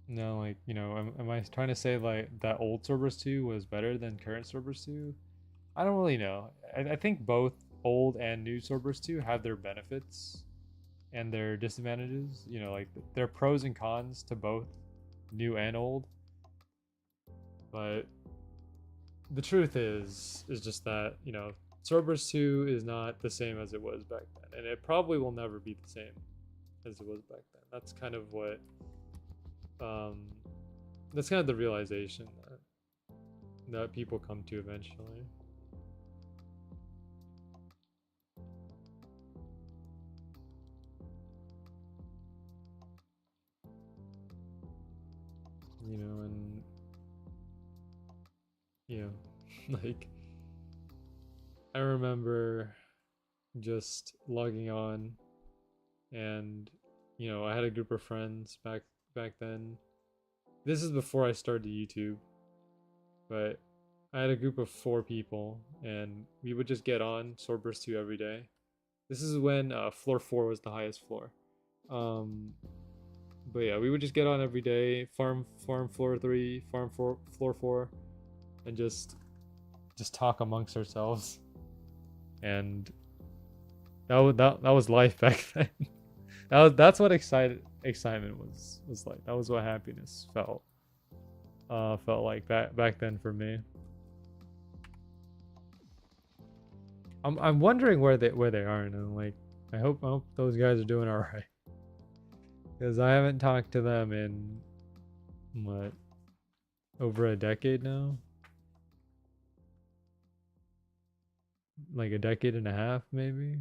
No, like, you know, am I trying to say like that old Swordburst 2 was better than current Swordburst 2? I don't really know. I think both old and new Swordburst 2 have their benefits and their disadvantages. You know, like there are pros and cons to both new and old. But the truth is just that, you know, Swordburst 2 is not the same as it was back then, and it probably will never be the same as it was back then. That's kind of what that's kind of the realization that people come to eventually. You know, and you know, like I remember just logging on and you know, I had a group of friends back then. This is before I started YouTube, but I had a group of 4 people and we would just get on Swordburst 2 every day. This is when floor 4 was the highest floor. But yeah, we would just get on every day, farm floor 3, farm floor 4, and just talk amongst ourselves. And that was life back then. That's what excitement was like. That was what happiness felt like back then for me. I'm wondering where they are now. Like I hope those guys are doing all right. Because I haven't talked to them in what, over a decade now? Like a decade and a half, maybe?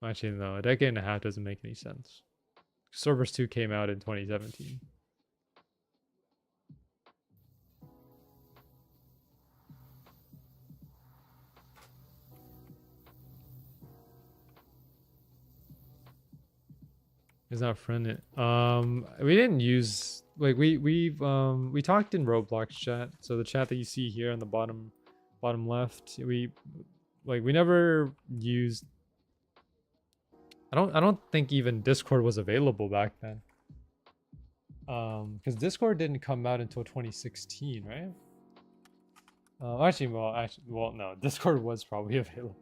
Actually, no, a decade and a half doesn't make any sense. Swordburst 2 came out in 2017. It's not friendly. We didn't use like we talked in Roblox chat. So the chat that you see here on the bottom left, we never used. I don't think even Discord was available back then. Because Discord didn't come out until 2016, right? Well, no, Discord was probably available.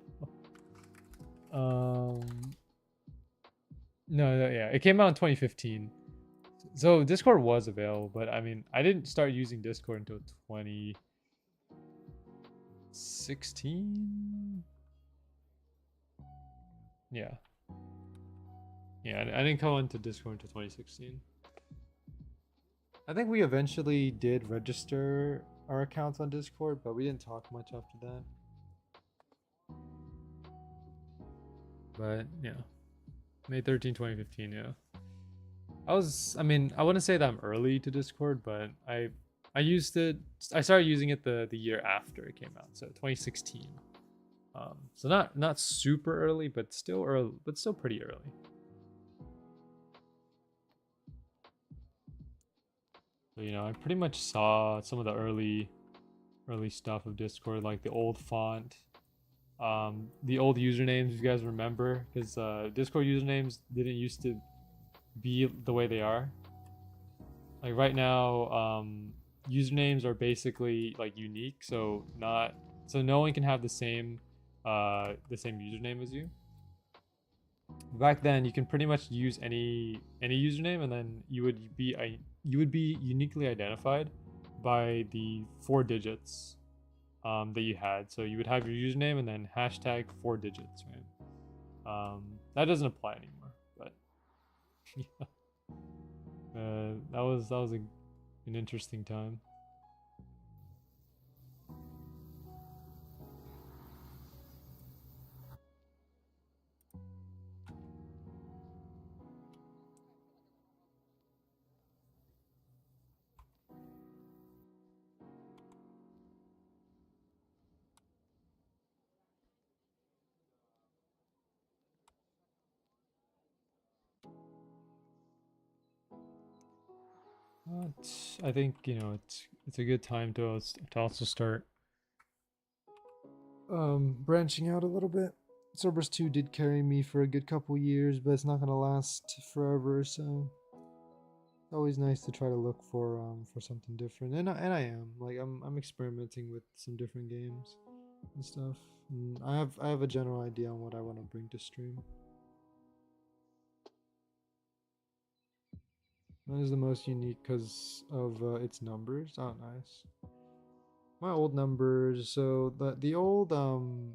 No, yeah, it came out in 2015. So Discord was available, but I mean, I didn't start using Discord until 2016. Yeah. Yeah, I didn't come into Discord until 2016. I think we eventually did register our accounts on Discord, but we didn't talk much after that. But yeah, May 13, 2015. Yeah, I mean, I wouldn't say that I'm early to Discord, but I used it. I started using it the year after it came out, so 2016. So not super early, but still early, but still pretty early. So you know, I pretty much saw some of the early stuff of Discord, like the old font, the old usernames. If you guys remember, because Discord usernames didn't used to be the way they are. Like right now, usernames are basically like unique, so no one can have the same username as you. Back then, you can pretty much use any username, and then you would be uniquely identified by the 4 digits that you had. So you would have your username and then hashtag 4 digits, right? That doesn't apply anymore, but yeah. That was an interesting time. But I think it's a good time to also start branching out a little bit. Swordburst 2 did carry me for a good couple years, but it's not gonna last forever, so it's always nice to try to look for something different. And I am. Like I'm experimenting with some different games and stuff. And I have a general idea on what I want to bring to stream. That is the most unique because of its numbers. Oh, nice. My old numbers. So the old my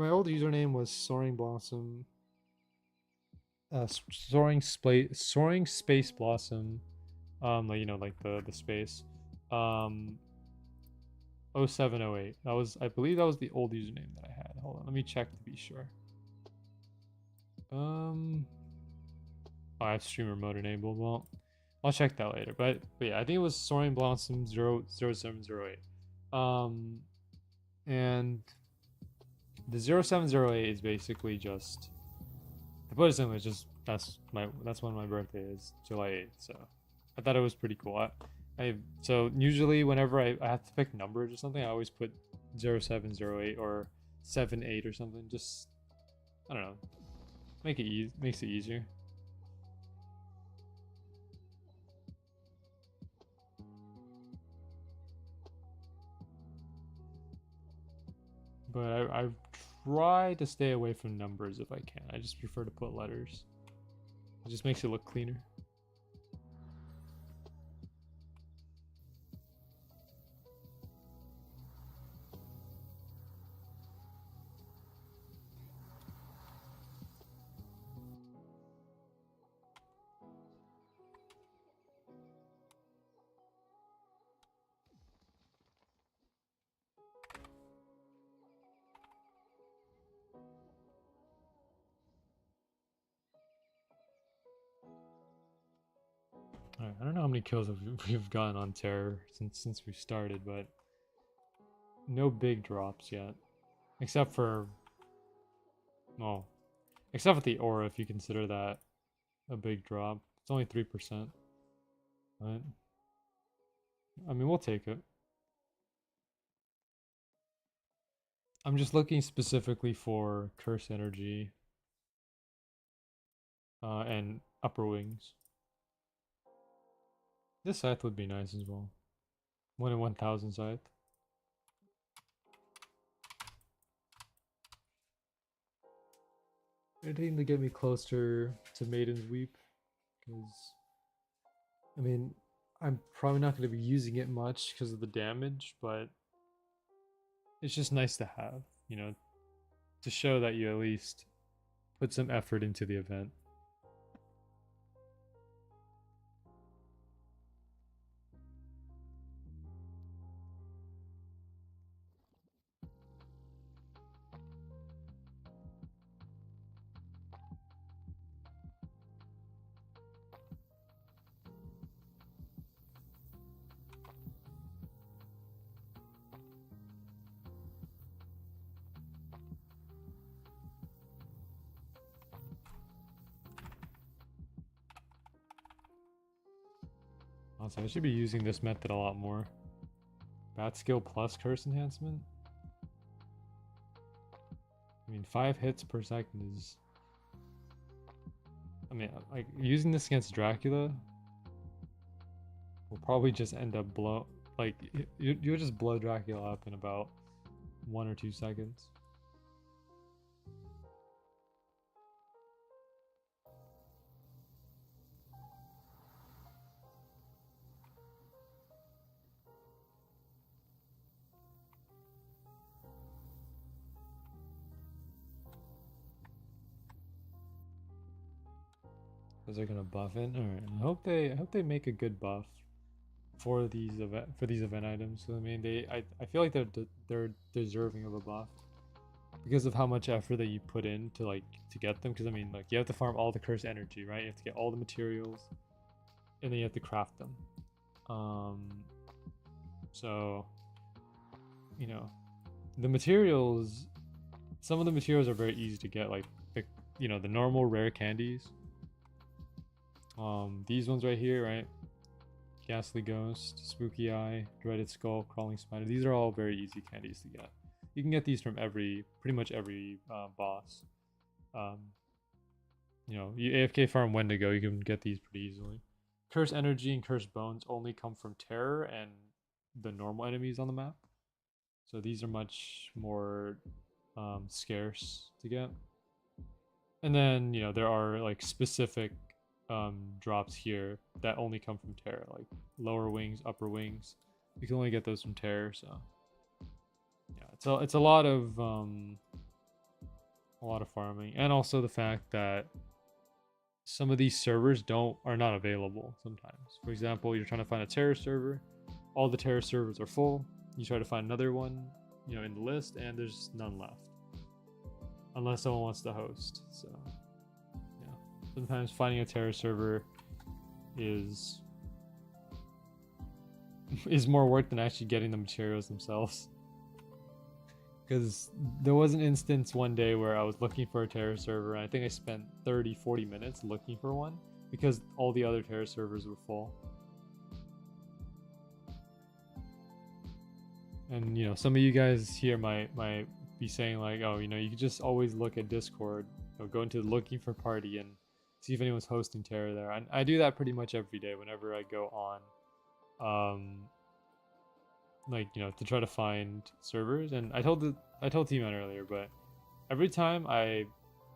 old username was Soaring Blossom. Soaring Space Blossom. Like like the space. Um, 0708. I believe that was the old username that I had. Hold on, let me check to be sure. I have streamer mode enabled. Well, I'll check that later. But yeah, I think it was Soaring Blossom 0708. And the 0708 is basically just, to put it simply, it's just that's when my birthday is, July 8th. So I thought it was pretty cool. So usually whenever I have to pick numbers or something, I always put 0708 or 78 or something. Just, I don't know, makes it easier. But I try to stay away from numbers if I can. I just prefer to put letters. It just makes it look cleaner. Alright, I don't know how many kills we've gotten on Terror since we started, but no big drops yet, except for well, except for the aura, if you consider that a big drop. It's only 3%, but I mean we'll take it. I'm just looking specifically for curse energy and upper wings. This scythe would be nice as well. 1 in 1,000 scythe. Anything to get me closer to Maiden's Weep, because I mean I'm probably not going to be using it much because of the damage, but it's just nice to have, to show that you at least put some effort into the event. Also, I should be using this method a lot more. Bat skill plus curse enhancement. I mean, 5 hits per second is... I mean, like, using this against Dracula will probably just end up like, you'll just blow Dracula up in about 1 or 2 seconds. Because they're gonna buff it. Alright, I hope they make a good buff for these event items. So, I mean, I feel like they're deserving of a buff because of how much effort that you put in to get them. Because, I mean, like, you have to farm all the cursed energy, right? You have to get all the materials, and then you have to craft them. So, you know, the materials, some of the materials are very easy to get, like the normal rare candies. These ones right here, right? Ghastly Ghost, Spooky Eye, Dreaded Skull, Crawling Spider. These are all very easy candies to get. You can get these from pretty much every boss. You AFK farm Wendigo, you can get these pretty easily. Curse Energy and Curse Bones only come from Terror and the normal enemies on the map. So these are much more scarce to get. And then, there are like specific drops here that only come from Terror, like lower wings, upper wings. You can only get those from Terror, so yeah, it's a lot of farming, and also the fact that some of these servers are not available sometimes. For example, you're trying to find a Terror server, all the Terror servers are full. You try to find another one, in the list, and there's none left, unless someone wants to host. So sometimes finding a Terror server is more work than actually getting the materials themselves. Because there was an instance one day where I was looking for a Terror server, and I think I spent 30-40 minutes looking for one because all the other Terror servers were full. And some of you guys here might be saying like, oh, you could just always look at Discord, go into the looking for party and see if anyone's hosting Terror there. And I do that pretty much every day whenever I go on, to try to find servers. And I told T-Man earlier, but every time I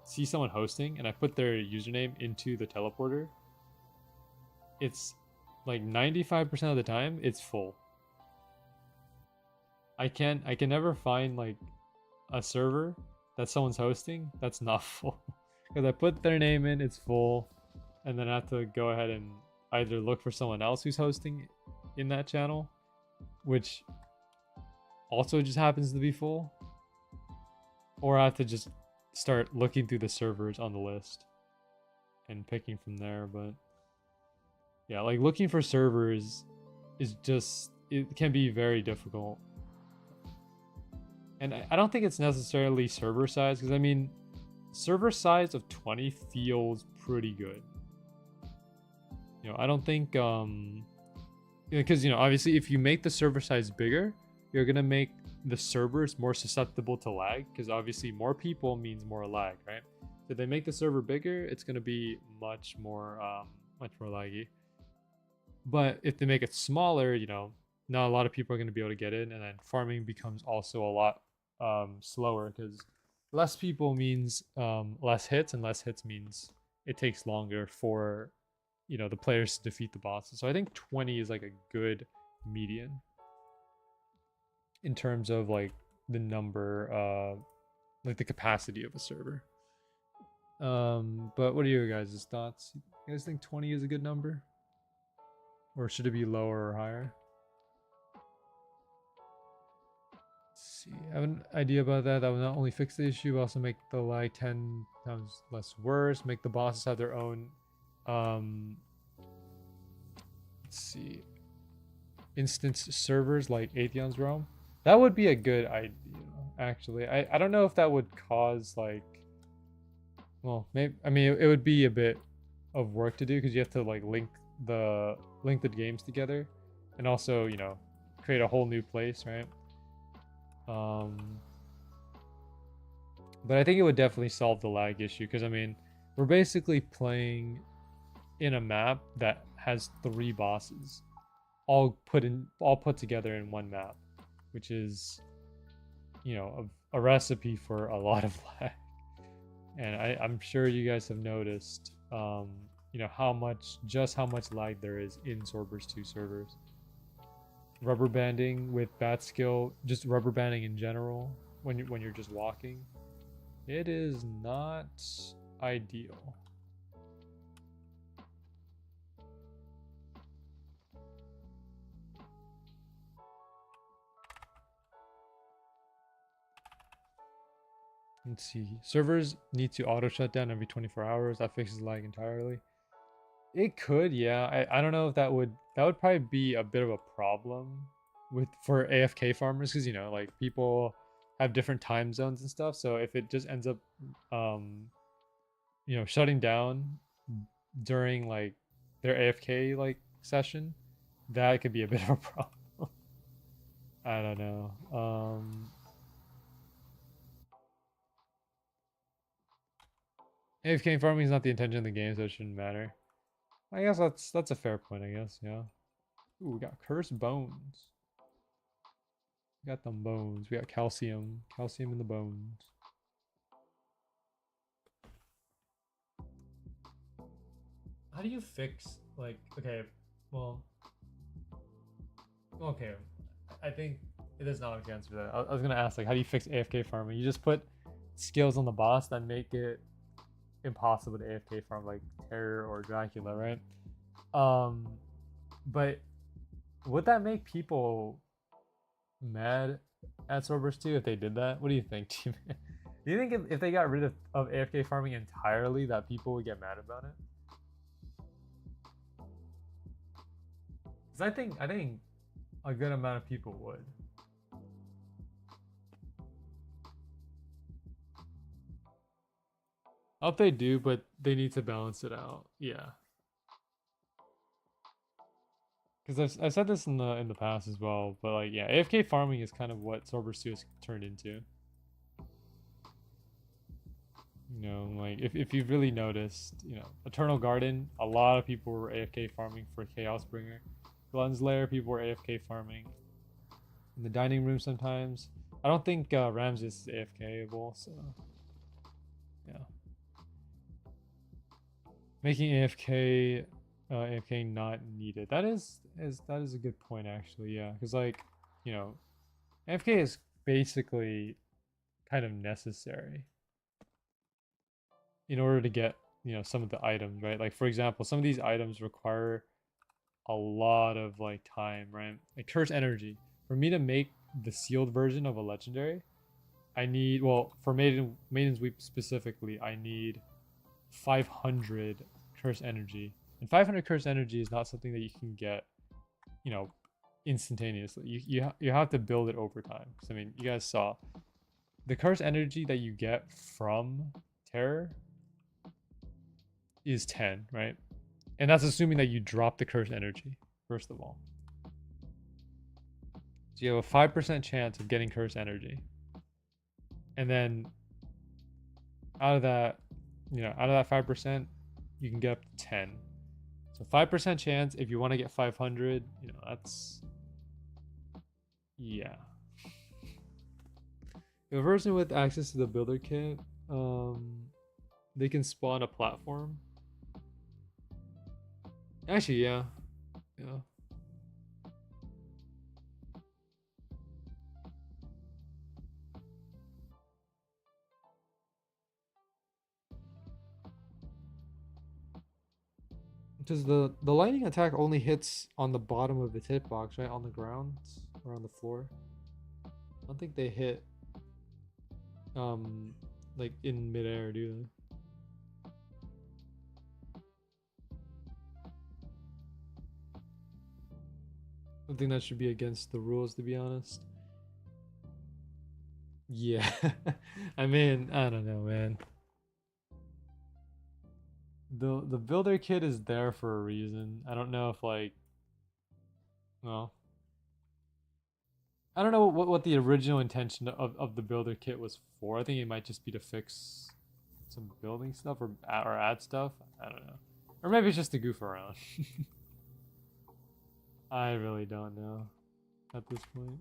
see someone hosting and I put their username into the teleporter, it's like 95% of the time it's full. I can never find like a server that someone's hosting that's not full. Because I put their name in, it's full, and then I have to go ahead and either look for someone else who's hosting in that channel, which also just happens to be full, or I have to just start looking through the servers on the list and picking from there. But yeah, like looking for servers it can be very difficult. And I don't think it's necessarily server size, because I mean, server size of 20 feels pretty good. I don't think because obviously if you make the server size bigger, you're gonna make the servers more susceptible to lag, because obviously more people means more lag, right? So if they make the server bigger, it's gonna be much more laggy. But if they make it smaller, not a lot of people are gonna be able to get in, and then farming becomes also a lot slower, because less people means less hits, and less hits means it takes longer for the players to defeat the bosses. So I think 20 is like a good median in terms of like the number, like the capacity of a server. But what are your guys' thoughts? You guys think 20 is a good number, or should it be lower or higher? See, I have an idea about that. That will not only fix the issue, but also make the lag 10 times less worse. Make the bosses have their own, let's see, instance servers like Atheon's Realm. That would be a good idea, actually. I don't know if that would cause like, well, maybe, I mean, it would be a bit of work to do, because you have to like link the games together, and also, you know, create a whole new place, right? But I think it would definitely solve the lag issue, because I mean, we're basically playing in a map that has 3 bosses, all put together in one map, which is, you know, a recipe for a lot of lag. And I'm sure you guys have noticed, you know, how much lag there is in Swordburst 2 servers. Rubber banding with bat skill, just rubber banding in general, when you're just walking, it is not ideal. Let's see. Servers need to auto shut down every 24 hours. That fixes lag entirely. It could, yeah. I don't know if that would probably be a bit of a problem for AFK farmers, because, you know, like, people have different time zones and stuff. So if it just ends up you know, shutting down during like their AFK like session, that could be a bit of a problem. I don't know. AFK farming is not the intention of the game, so it shouldn't matter. I guess that's a fair point, I guess, yeah. Ooh, we got cursed bones. We got them bones. We got calcium. Calcium in the bones. How do you fix, like, okay, well, okay, I think it does not answer that. I was gonna ask, like, how do you fix AFK farming? You just put skills on the boss that make it impossible to AFK farm, like Terror or Dracula, right? But would that make people mad at Swordburst 2 if they did that? What do you think, T-Man? Do you think if they got rid of AFK farming entirely, that people would get mad about it? Because I think a good amount of people would. I hope they do, but they need to balance it out. Yeah. Because I've said this in the past as well, but like, yeah, AFK farming is kind of what Swordburst 2 has turned into. You know, like, if you've really noticed, you know, Eternal Garden, a lot of people were AFK farming for Chaos Bringer. Glenn's Lair, people were AFK farming. In the dining room sometimes. I don't think Ramses is AFK-able, so yeah. Making AFK not needed. That is a good point, actually, yeah. Because, like, you know, AFK is basically kind of necessary in order to get, you know, some of the items, right? Like, for example, some of these items require a lot of like time, right? Like Curse Energy. For me to make the sealed version of a legendary, I need, well, for Maiden's Weep specifically, I need 500 Curse Energy. And 500 Curse Energy is not something that you can get, you know, instantaneously. You have to build it over time. Because, I mean, you guys saw the Curse Energy that you get from Terror is 10, right? And that's assuming that you drop the Curse Energy, first of all. So you have a 5% chance of getting Curse Energy. And then out of that, you know, out of that 5%, you can get up to 10. So 5% chance if you want to get 500, you know, that's, yeah. If a person with access to the builder kit, they can spawn a platform. Actually, yeah. Yeah. Because the lightning attack only hits on the bottom of the hitbox, right? On the ground or on the floor. I don't think they hit like in midair, do they? I think that should be against the rules, to be honest. Yeah. I mean, I don't know, man. the builder kit is there for a reason. I don't know if like, well, I don't know what the original intention of the builder kit was for. I think it might just be to fix some building stuff or add stuff. I don't know. Or maybe it's just to goof around. I really don't know at this point.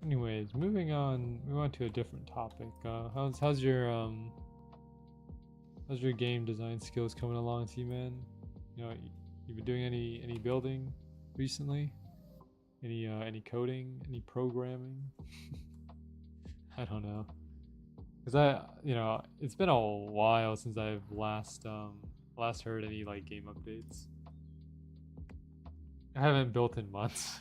Anyways, moving on, we want to a different topic. How's your game design skills coming along, T-Man? You know, you been doing any building recently? Any coding, any programming? I don't know, cause it's been a while since I've last heard any like game updates. I haven't built in months.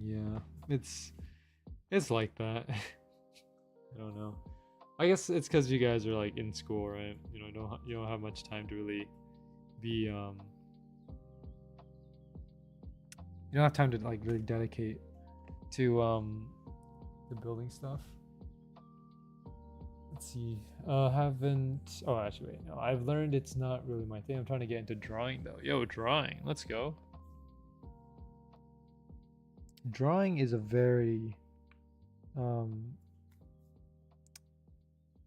Yeah, it's like that. I don't know. I guess it's because you guys are like in school, right? You don't have much time to really be you don't have time to like really dedicate to the building stuff. Let's see. Haven't. Oh, actually, wait. No, I've learned it's not really my thing. I'm trying to get into drawing though. Yo, drawing. Let's go. Drawing is a very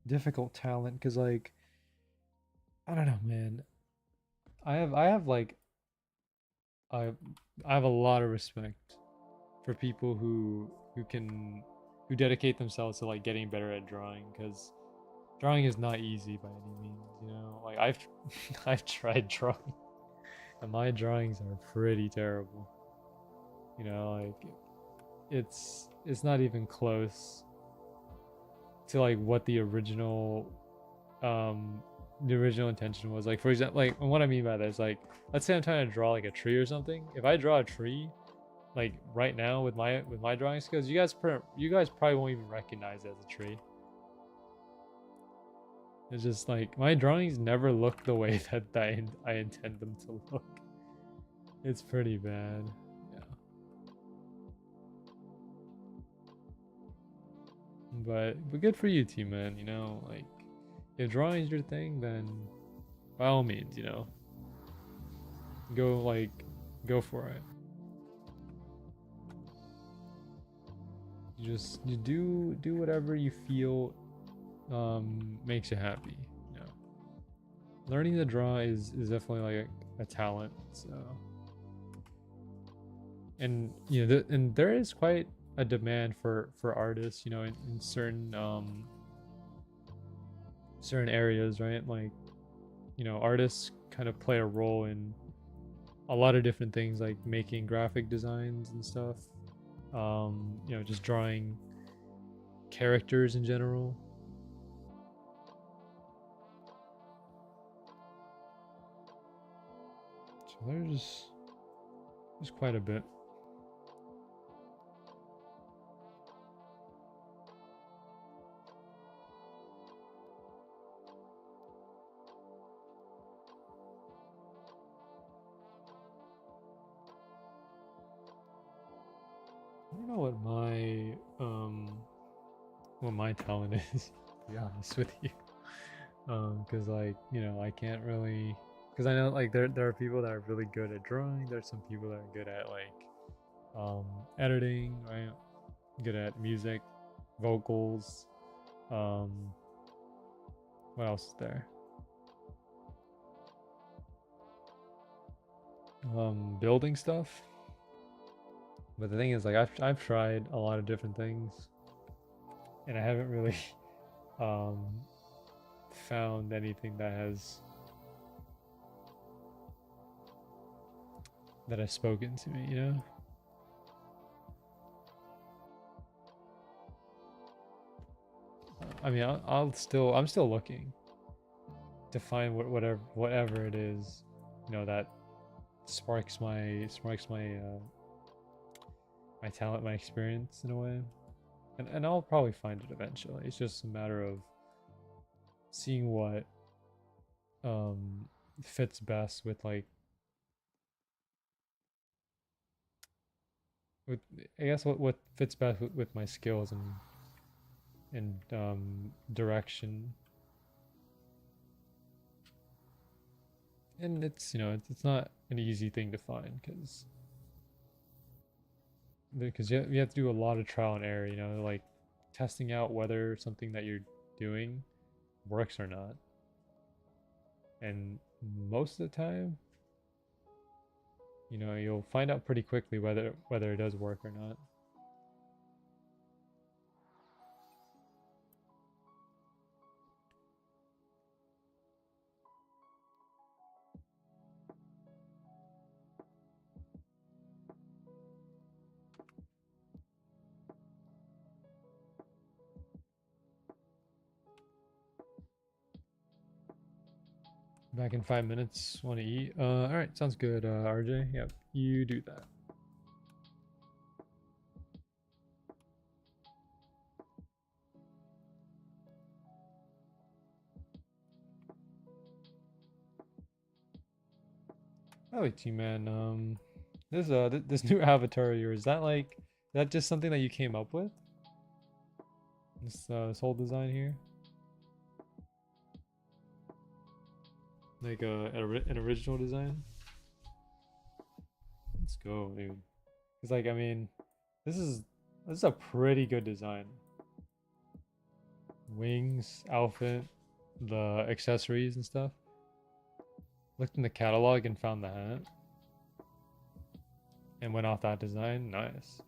difficult talent because like I don't know, man. I have like I I have a lot of respect for people who dedicate themselves to like getting better at drawing because drawing is not easy by any means, like I've I've tried drawing and my drawings are pretty terrible, like it's not even close to like what the original intention was. Like for example, like what I mean by that is like, let's say I'm trying to draw like a tree or something. If I draw a tree like right now with my drawing skills, you guys probably won't even recognize it as a tree. It's just like my drawings never look the way that I intend them to look. It's pretty bad. Yeah. But good for you, T man, like if drawing's your thing, then by all means, go for it. You do whatever you feel makes you happy. Learning to draw is definitely like a talent. So, and and there is quite a demand for artists, in certain areas, right? Like, artists kind of play a role in a lot of different things, like making graphic designs and stuff. Just drawing characters in general. So there's quite a bit. I don't know what my talent is, to be honest with you. Because like I can't really, because I know like there are people that are really good at drawing. There's some people that are good at like editing, right? Good at music, vocals. What else is there? Building stuff. But the thing is, like I've tried a lot of different things, and I haven't really um found anything that has spoken to me, I mean, I'm still looking to find whatever it is, that sparks my talent, my experience in a way, and I'll probably find it eventually. It's just a matter of seeing what fits best with with I guess what fits best with my skills and direction. And it's it's not an easy thing to find because you have to do a lot of trial and error, like testing out whether something that you're doing works or not. And most of the time, you'll find out pretty quickly whether it does work or not. Back in 5 minutes. Want to eat? All right, sounds good. RJ, yep, you do that. Oh, T-Man. This new avatar of yours, is that just something that you came up with? This whole design here, like an original design. Let's go, dude. Cause like I mean, this is this is a pretty good design. Wings, outfit, the accessories and stuff. Looked in the catalog and found the hat, and went off that design. Nice.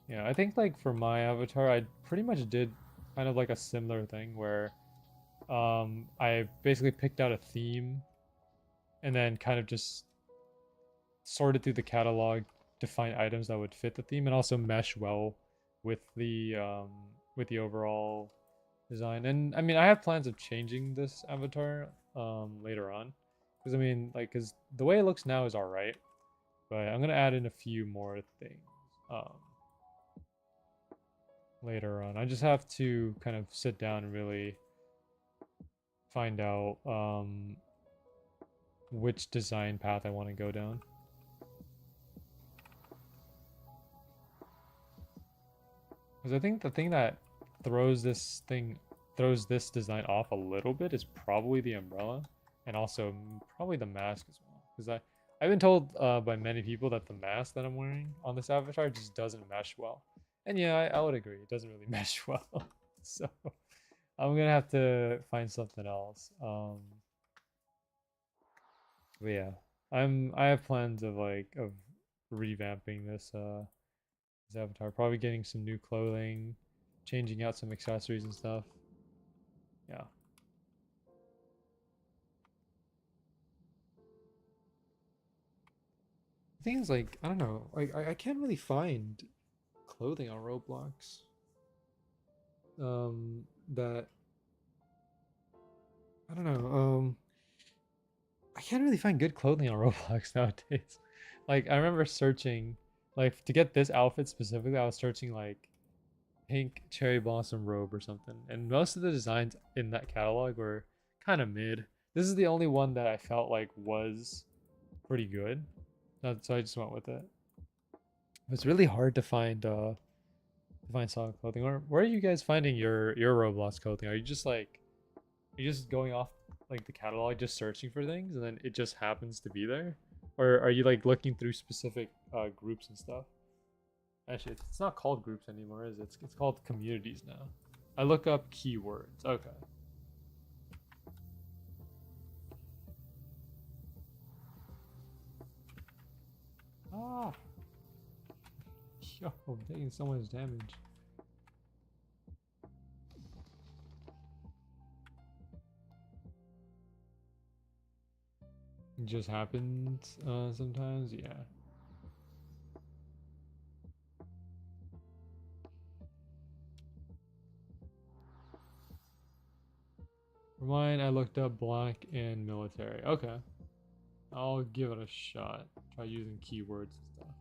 Yeah, I think like for my avatar, I pretty much did kind of like a similar thing where I basically picked out a theme and then kind of just sorted through the catalog to find items that would fit the theme and also mesh well with the overall design. And I mean, I have plans of changing this avatar later on because I mean, like, because the way it looks now is all right, but I'm gonna add in a few more things later on. I just have to kind of sit down and really find out which design path I want to go down. Because I think the thing that throws this design off a little bit is probably the umbrella, and also probably the mask as well. Because I've been told by many people that the mask that I'm wearing on this avatar just doesn't mesh well. And yeah, I would agree. It doesn't really mesh well. So I'm gonna have to find something else. But yeah, I have plans of revamping this avatar, probably getting some new clothing, changing out some accessories and stuff. Yeah. The thing is, like, I don't know, I can't really find clothing on Roblox. That I don't know. I can't really find good clothing on Roblox nowadays. Like, I remember searching, like, to get this outfit specifically, I was searching like pink cherry blossom robe or something, and most of the designs in that catalog were kind of mid. This is the only one that I felt like was pretty good, so I just went with it. It's really hard to find solid clothing. Or where are you guys finding your Roblox clothing? Are you just going off like the catalog, just searching for things, and then it just happens to be there, or are you like looking through specific groups and stuff? Actually, it's not called groups anymore, is it? It's called communities now. I look up keywords. Okay. Ah, yo, I'm taking so much damage. It just happens sometimes, yeah. For mine, I looked up black and military. Okay. I'll give it a shot. Try using keywords and stuff.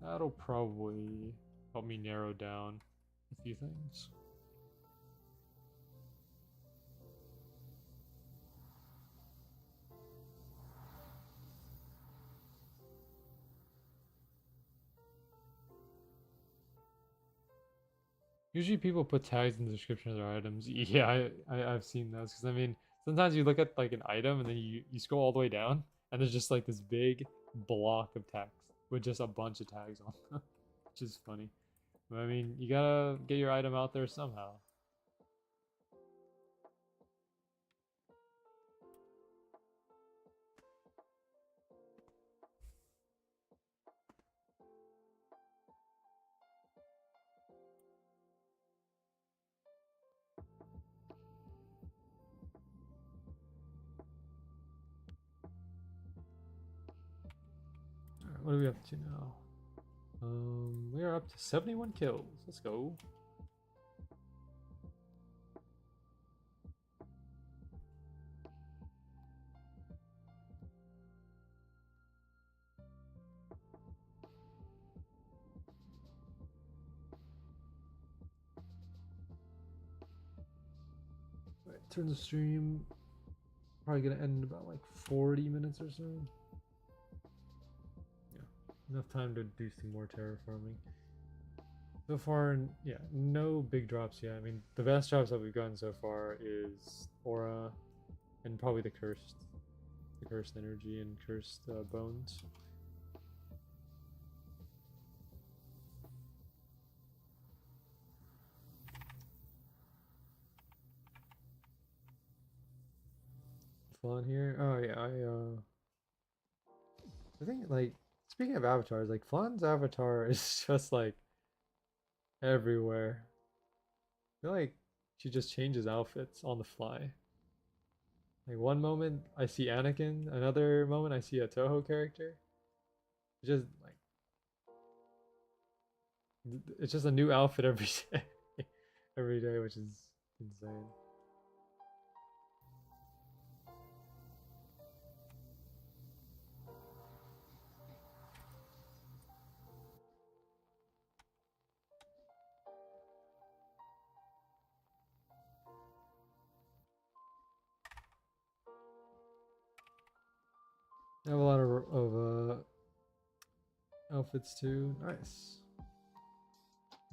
That'll probably help me narrow down a few things. Usually people put tags in the description of their items. Yeah, I've seen those because I mean sometimes you look at like an item and then you scroll all the way down and there's just like this big block of text with just a bunch of tags on them, which is funny. But I mean you gotta get your item out there somehow. Alright, what are we up to now? We are up to 71 kills. Let's go. Alright, turn the stream. Probably gonna end in about like 40 minutes or so. Yeah, enough time to do some more terraforming. So far, yeah, no big drops yet. I mean, the best drops that we've gotten so far is Aura, and probably the cursed energy and cursed bones. Fun here. Oh yeah, I think like speaking of avatars, like Flan's avatar is just like everywhere. I feel like she just changes outfits on the fly. Like one moment I see Anakin, another moment I see a Toho character. It's just like it's just a new outfit every day, every day, which is insane. I have a lot of outfits too. Nice.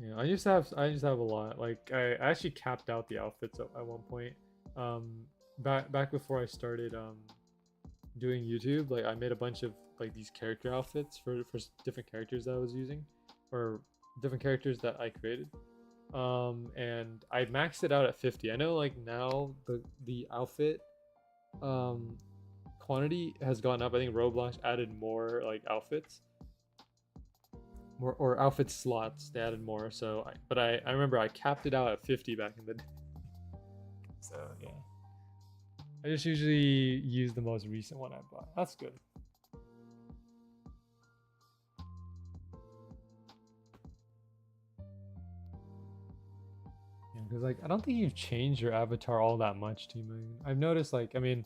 Yeah, I used to have a lot. Like I actually capped out the outfits at one point. Back before I started doing YouTube, like I made a bunch of like these character outfits for different characters that I was using, or different characters that I created. And I maxed it out at 50. I know like now the outfit quantity has gone up. I think Roblox added more like outfits, more or outfit slots. They added more. So, I remember I capped it out at 50 back in the day. So yeah, I just usually use the most recent one I bought. That's good. Yeah, because like I don't think you've changed your avatar all that much, Team. I've noticed like I mean,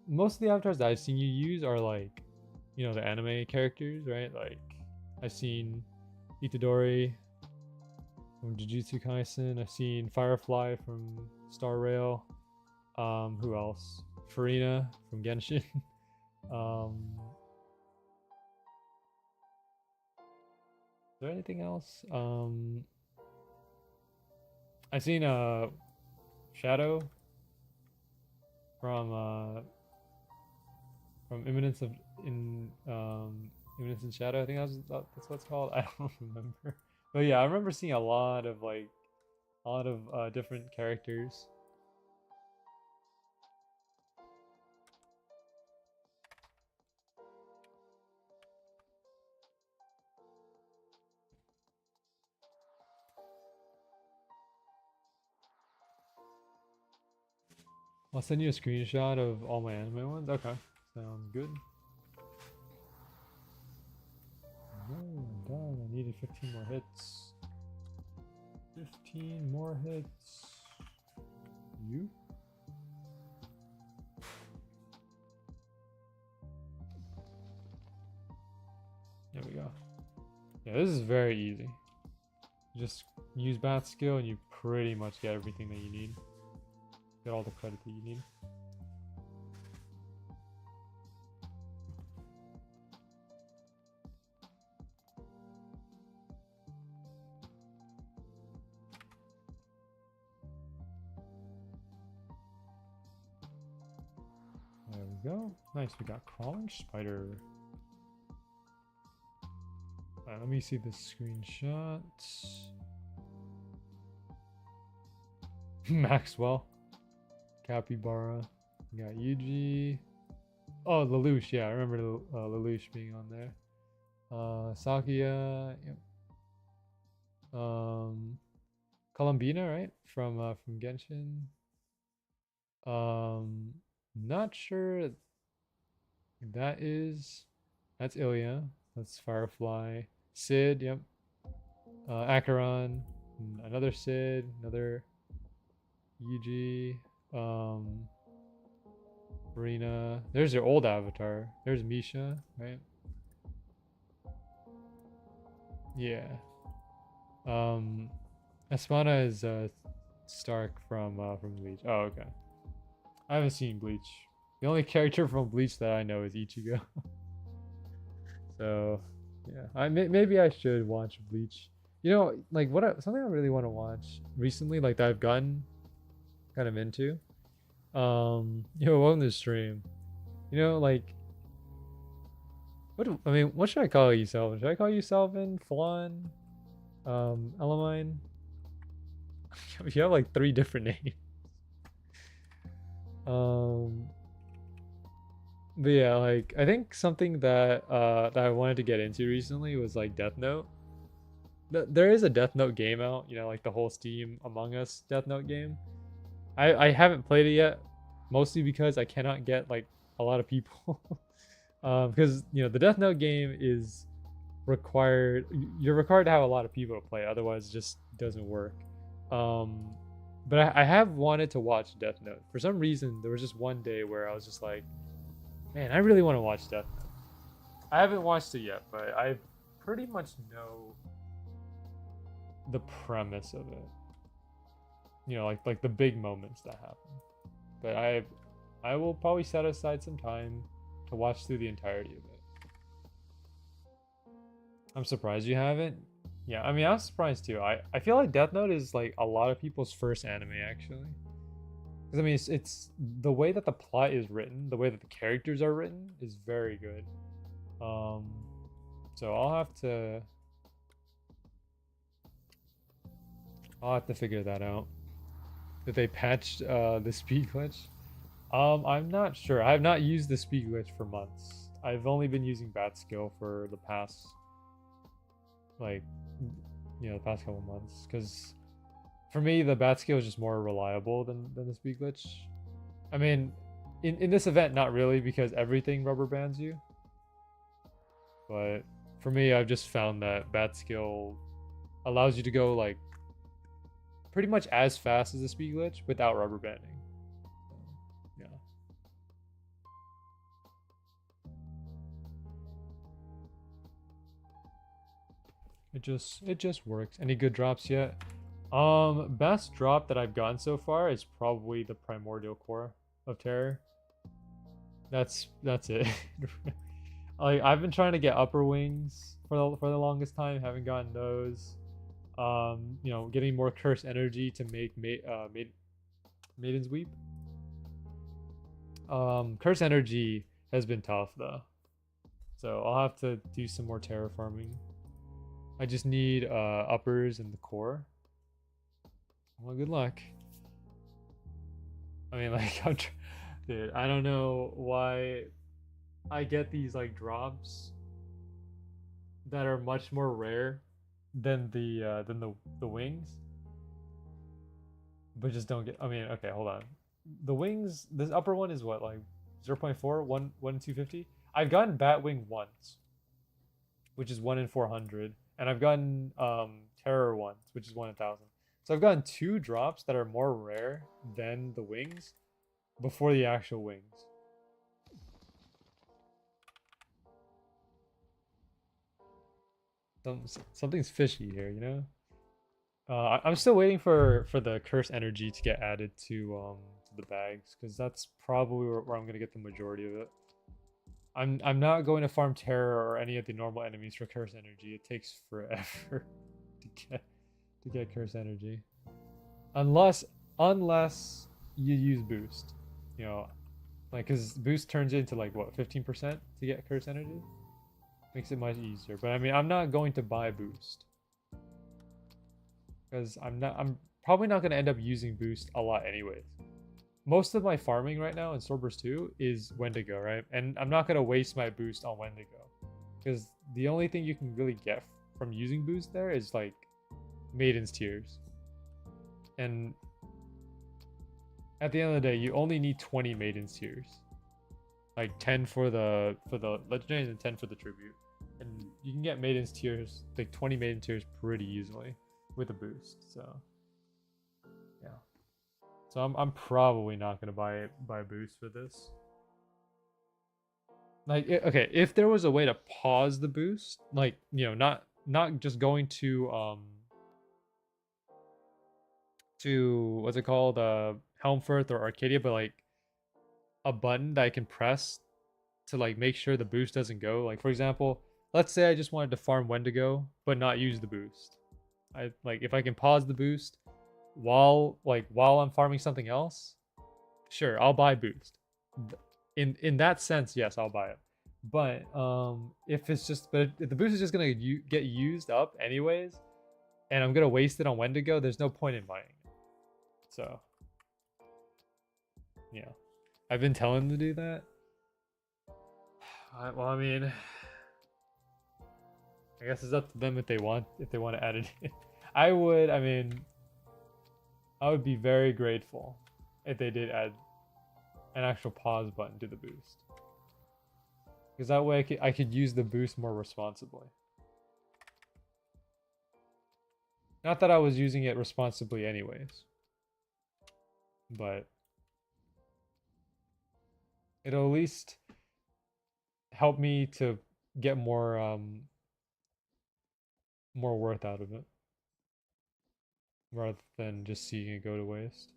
most of the avatars that I've seen you use are like, you know, the anime characters, right? Like I've seen Itadori from Jujutsu Kaisen. I've seen Firefly from Star Rail. Who else? Farina from Genshin. Is there anything else? I've seen Shadow from Imminence of Imminence in Shadow. I think that's what it's called. I don't remember. But yeah, I remember seeing a lot of different characters. I'll send you a screenshot of all my anime ones. Okay, sounds good. Oh, I'm done. I needed 15 more hits. 15 more hits. You? Yeah, this is very easy. Just use bat skill and you pretty much get everything that you need. Get all the credit that you need. There we go. Nice, we got crawling spider. Alright, let me see the screenshot. Maxwell. Capybara. We got Yuji. Oh, Lelouch, yeah, I remember Lelouch being on there. Sakia, yep. Columbina, right? From Genshin. Not sure that's Ilya. That's Firefly. Sid, yep. Acheron, another Sid, another Yuji, Marina. There's your old avatar. There's Misha, right? Yeah. Espada is Stark from Bleach. Oh, okay. I haven't seen Bleach. The only character from Bleach that I know is Ichigo. So, yeah. Maybe I should watch Bleach. You know, like something I really want to watch recently, like that I've gotten kind of into. On the stream. You know, like what should I call you, Selvin? Should I call you Selvin, Flan, Elamine? You have like 3 different names. But yeah, like I think something that I wanted to get into recently was like Death Note. There is a Death Note game out, you know, like the whole Steam Among Us Death Note game. I haven't played it yet, mostly because I cannot get like a lot of people. Because you know the Death Note game is required. You're required to have a lot of people to play, otherwise it just doesn't work. But I have wanted to watch Death Note. For some reason, there was just one day where I was just like, man, I really want to watch Death Note. I haven't watched it yet, but I pretty much know the premise of it. You know, like the big moments that happen. But I will probably set aside some time to watch through the entirety of it. I'm surprised you haven't. Yeah, I mean, I was surprised too. I feel like Death Note is like a lot of people's first anime actually. Because I mean, it's the way that the plot is written, the way that the characters are written is very good. So I'll have to figure that out. Did they patch the speed glitch? I'm not sure. I have not used the speed glitch for months. I've only been using bat skill for the past, like, the past couple months. Because for me, the bat skill is just more reliable than the speed glitch. I mean, in this event, not really, because everything rubber bands you. But for me, I've just found that bat skill allows you to go like pretty much as fast as the speed glitch without rubber banding. So, yeah. It just works. Any good drops yet? Best drop that I've gotten so far is probably the Primordial Core of Terror. That's it. Like I've been trying to get upper wings for the longest time, haven't gotten those. Getting more curse energy to make Maiden's Weep. Curse energy has been tough though, so I'll have to do some more terraforming. I just need uppers and the core. Well, good luck. I mean, like, dude, I don't know why I get these like drops that are much more rare than the wings, but just don't get. I mean, okay, hold on. The wings, this upper one is what, like 0.4, 1 in 250. I've gotten Batwing once, which is 1 in 400, and I've gotten Terror once, which is 1 in 1000. So I've gotten 2 drops that are more rare than the wings before the actual wings. Something's fishy here, you know. I'm still waiting for the curse energy to get added to the bags because that's probably where I'm gonna get the majority of it. I'm not going to farm terror or any of the normal enemies for curse energy. It takes forever to get curse energy, unless unless you use boost, you know, like because boost turns into like what 15% to get curse energy, makes it much easier. But I mean, I'm not going to buy boost because I'm probably not going to end up using boost a lot anyways. Most of my farming right now in Swordburst 2 is Wendigo, right? And I'm not going to waste my boost on Wendigo because the only thing you can really get from using boost there is like Maiden's Tears. And at the end of the day, you only need 20 Maiden's Tears. Like 10 for the legendaries and 10 for the tribute. And you can get Maiden's Tears, like 20 Maiden Tears pretty easily with a boost. So yeah. So I'm probably not gonna buy a boost for this. Like okay, if there was a way to pause the boost, like you know, not just going to what's it called, Helmfirth or Arcadia, but like a button that I can press to like make sure the boost doesn't go. Like for example, let's say I just wanted to farm Wendigo but not use the boost. I like if I can pause the boost while I'm farming something else, sure, I'll buy boost. In that sense, yes, I'll buy it. But if it's just if the boost is just gonna get used up anyways, and I'm gonna waste it on Wendigo, there's no point in buying it. So yeah, I've been telling them to do that. Well, I mean, I guess it's up to them if they want to add it in. I would. I mean, I would be very grateful if they did add an actual pause button to the boost, because that way I could use the boost more responsibly. Not that I was using it responsibly anyways, but it'll at least help me to get more worth out of it rather than just seeing it go to waste.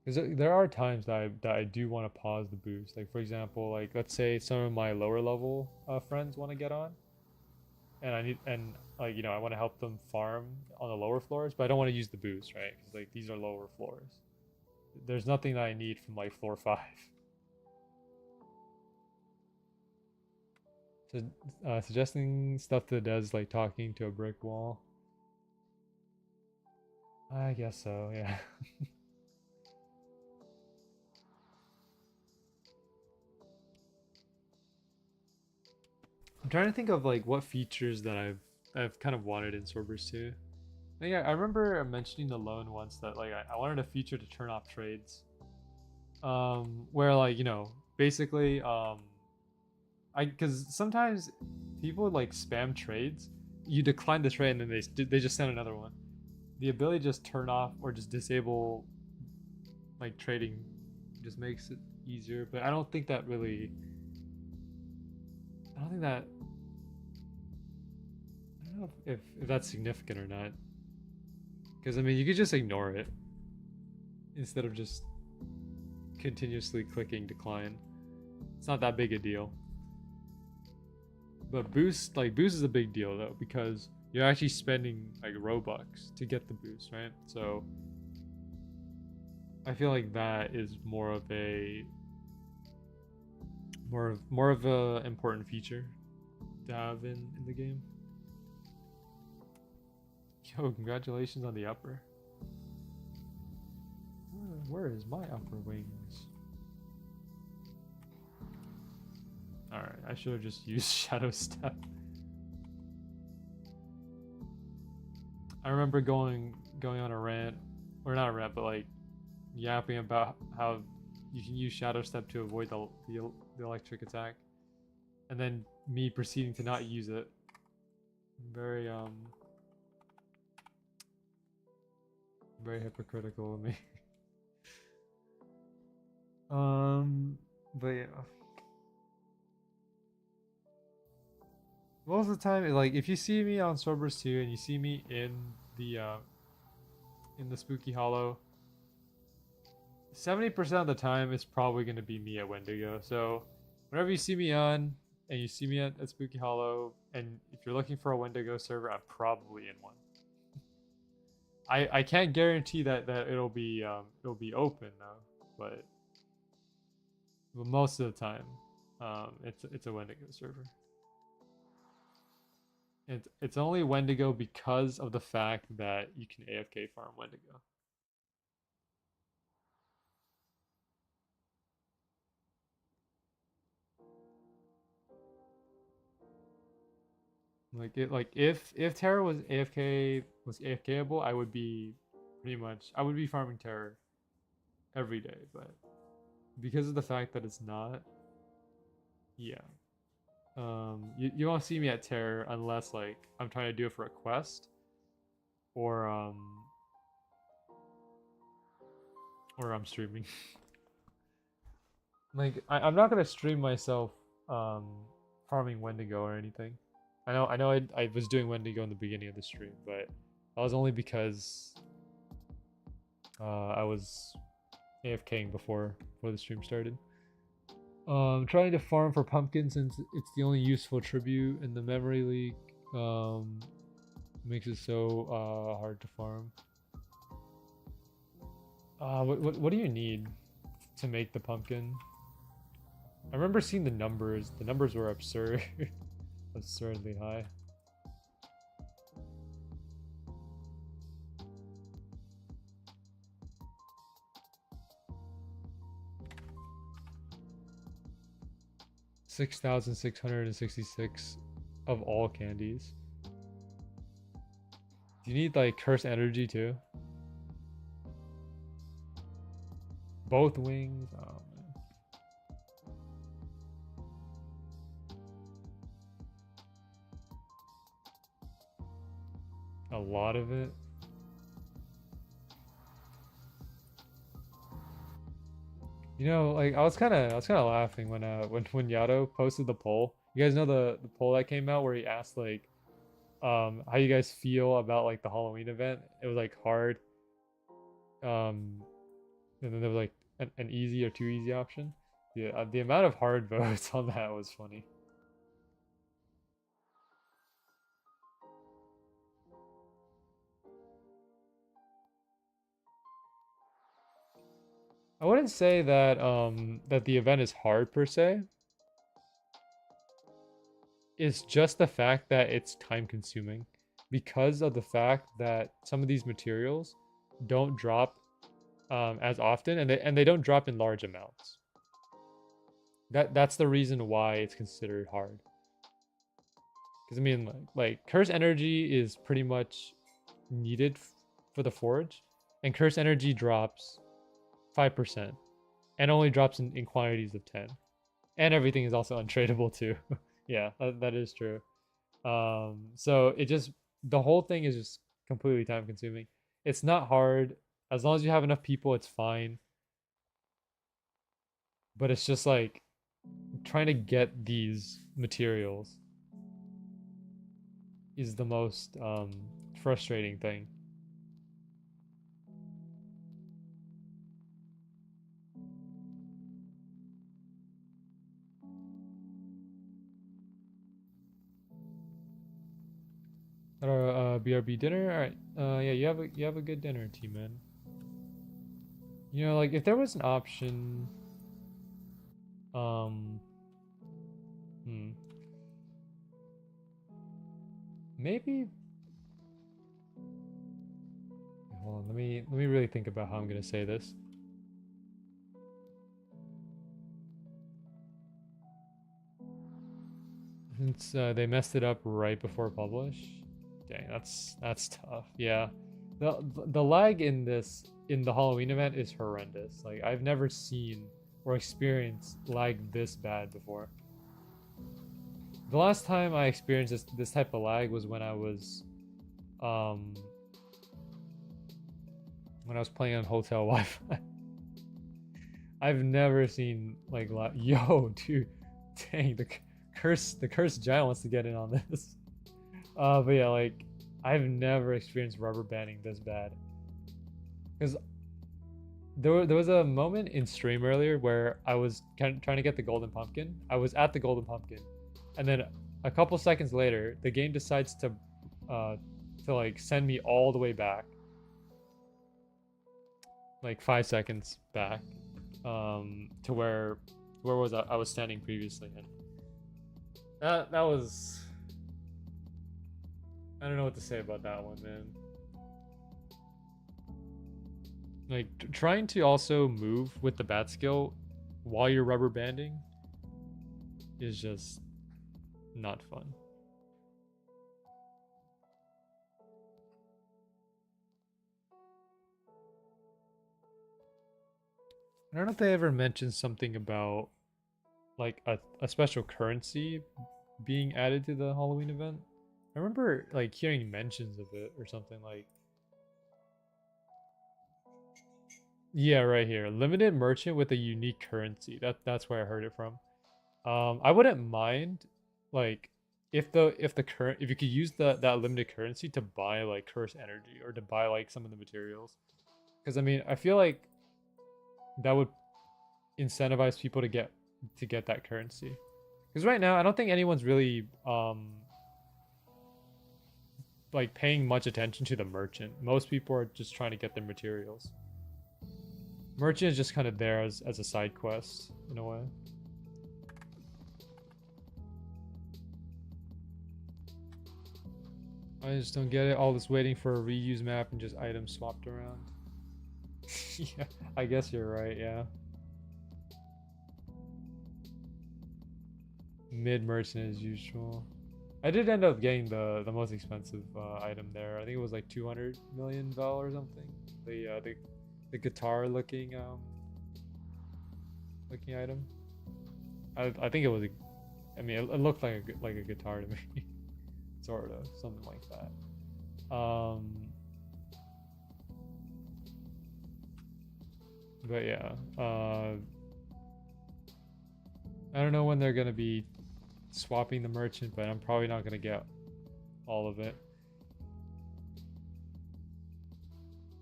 Because there are times that I do want to pause the boost. Like for example, like let's say some of my lower level friends want to get on, and like you know I want to help them farm on the lower floors, but I don't want to use the boost, right? Because like these are lower floors. There's nothing that I need from like floor 5. So suggesting stuff that does like talking to a brick wall. I guess so, yeah. I'm trying to think of like what features that I've kind of wanted in Swordburst 2. I think I remember mentioning the loan once that like I wanted a feature to turn off trades. Where like, you know, basically because sometimes people like spam trades. You decline the trade and then they just send another one. The ability to just turn off or just disable like trading just makes it easier, but I don't think that really I don't think that I don't know if that's significant or not. Because I mean, you could just ignore it instead of just continuously clicking decline. It's not that big a deal. But boost is a big deal though, because you're actually spending like Robux to get the boost, right? So I feel like that is more of a important feature to have in the game. Yo, congratulations on the upper. Where is my upper wings? Alright, I should have just used Shadow Step. I remember going on a rant, or not a rant, but like yapping about how you can use Shadow Step to avoid the electric attack, and then me proceeding to not use it. Very very hypocritical of me. But yeah, most of the time, like if you see me on Swordburst 2 and you see me in the Spooky Hollow, 70% of the time it's probably gonna be me at Wendigo. So whenever you see me on and you see me at Spooky Hollow, and if you're looking for a Wendigo server, I'm probably in one. I can't guarantee that it'll be open though, but most of the time, it's a Wendigo server. It's only Wendigo because of the fact that you can AFK farm Wendigo. Like if Terra was AFKable, I would be I would be farming Terror every day, but because of the fact that it's not, yeah. You won't see me at Terror unless like I'm trying to do it for a quest or or I'm streaming. Like I'm not gonna stream myself um farming Wendigo or anything. I was doing Wendigo in the beginning of the stream, but that was only because I was AFKing before the stream started. Trying to farm for pumpkins since it's the only useful tribute in the memory leak. Makes it so hard to farm. What do you need to make the pumpkin? I remember seeing the numbers. The numbers were absurd, absurdly high. $6,666 of all candies. Do you need like curse energy too? Both wings? Oh man. A lot of it? You know, like I was kind of laughing when Yato posted the poll. You guys know the poll that came out where he asked like how you guys feel about like the Halloween event. It was like hard, and then there was like an easy or too easy option. Yeah, the amount of hard votes on that was funny. I wouldn't say that the event is hard per se. It's just the fact that it's time consuming because of the fact that some of these materials don't drop as often, and they don't drop in large amounts. That's the reason why it's considered hard. Because I mean, like curse energy is pretty much needed for the forge, and curse energy drops 5% and only drops in quantities of 10, and everything is also untradeable too. Yeah, that is true. So it just the whole thing is just completely time consuming. It's not hard as long as you have enough people. It's fine, but it's just like trying to get these materials is the most frustrating thing. BRB dinner. All right. Yeah, you have a good dinner, T-Man. You know, like if there was an option, um, maybe. Hold on, let me really think about how I'm gonna say this. Since they messed it up right before publish. Dang, that's tough. Yeah, the lag in the Halloween event is horrendous. Like I've never seen or experienced lag this bad before. The last time I experienced this type of lag was when I was playing on hotel Wi-Fi. I've never seen like yo, dude, dang the cursed giant wants to get in on this. But yeah, like I've never experienced rubber banding this bad. Because there was a moment in stream earlier where I was kind of trying to get the golden pumpkin. I was at the golden pumpkin, and then a couple seconds later, the game decides to like send me all the way back, like 5 seconds back, to where was I was standing previously, and that was, I don't know what to say about that one, man. Like trying to also move with the bat skill while you're rubber banding is just not fun. I don't know if they ever mentioned something about like a special currency being added to the Halloween event. I remember like hearing mentions of it or something like. Yeah, right here. Limited merchant with a unique currency. That's where I heard it from. I wouldn't mind like if you could use that limited currency to buy like curse energy or to buy like some of the materials. Because I mean, I feel like that would incentivize people to get that currency. Because right now, I don't think anyone's really like paying much attention to the merchant. Most people are just trying to get their materials. Merchant is just kind of there as a side quest in a way. I just don't get it. All this waiting for a reuse map and just items swapped around. Yeah, I guess you're right, yeah. Mid merchant as usual. I did end up getting the most expensive item there. I think it was like 200 million val or something. The guitar looking item. I think it was I mean it looked like a guitar to me. Sort of, something like that. But yeah, I don't know when they're gonna be swapping the merchant, but I'm probably not gonna get all of it.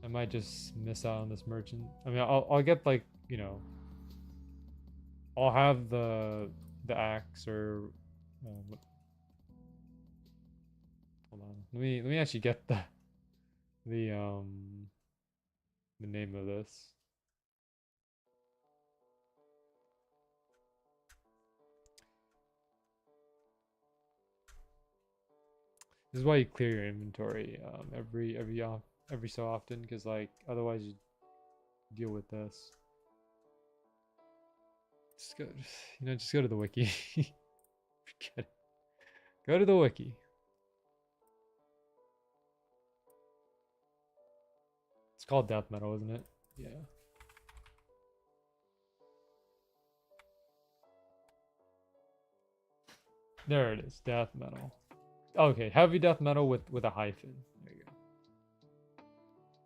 I might just miss out on this merchant. I mean, I'll get like, you know, I'll have the axe or hold on. Let me actually get the name of this. This is why you clear your inventory every so often, because like otherwise you deal with this. Just go, just go to the wiki. Forget it. Go to the wiki. It's called death metal, isn't it? Yeah. There it is, death metal. Okay, heavy death metal with a hyphen. There you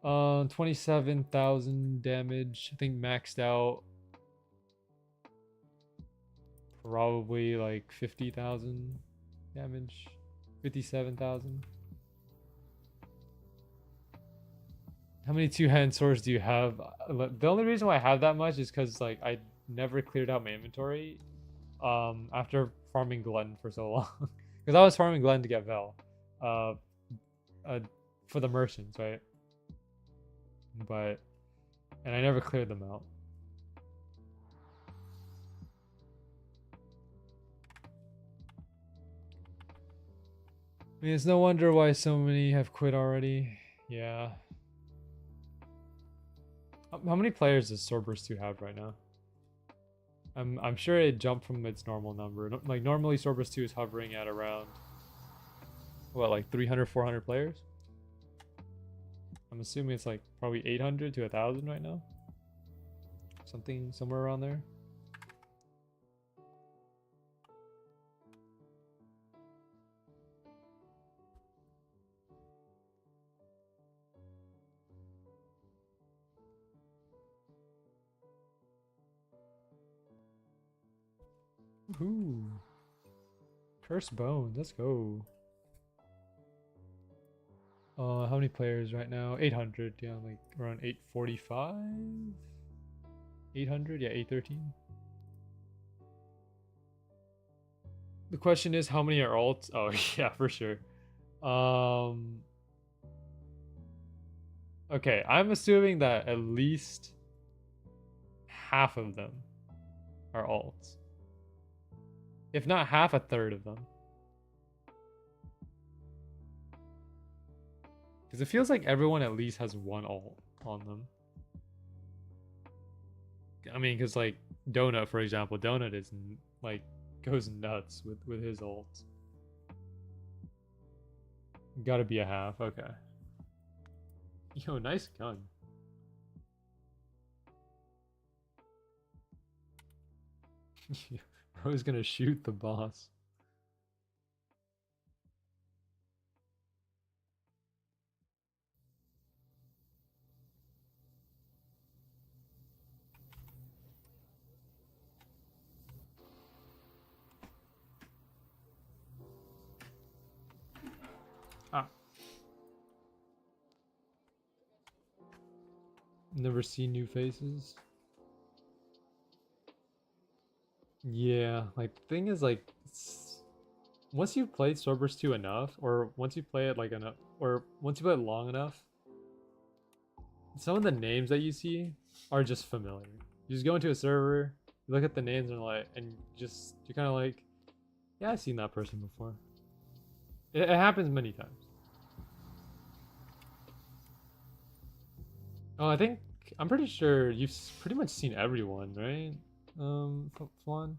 go. 27,000 damage. I think maxed out. Probably like 50,000 damage. 57,000. How many two-hand swords do you have? The only reason why I have that much is because like I never cleared out my inventory after farming Glen for so long. Because I was farming Glen to get Vel. For the merchants, right? And I never cleared them out. I mean, it's no wonder why so many have quit already. Yeah. How many players does Swordburst 2 have right now? I'm sure it jumped from its normal number. Like normally Swordburst 2 is hovering at around what, like 300, 400 players? I'm assuming it's like probably 800 to 1,000 right now. Something somewhere around there. Ooh. Cursed Bones, let's go. How many players right now? 800, yeah, like around 845? 800, yeah, 813. The question is, how many are alts? Oh, yeah, for sure. Okay, I'm assuming that at least half of them are alts. If not half, a third of them. Because it feels like everyone at least has one alt on them. I mean, because like Donut, for example, Donut is like goes nuts with his ults. Gotta be a half, okay. Yo, nice gun. Bro's gonna shoot the boss. Ah. Never seen new faces. Yeah, like the thing is like once you've played Swordburst 2 enough, or once you play it like enough, or once you play it long enough, some of the names that you see are just familiar. You just go into a server, you look at the names and like, and you're kind of like, yeah, I've seen that person before. It happens many times. Oh, I'm pretty sure you've pretty much seen everyone, right? Flan,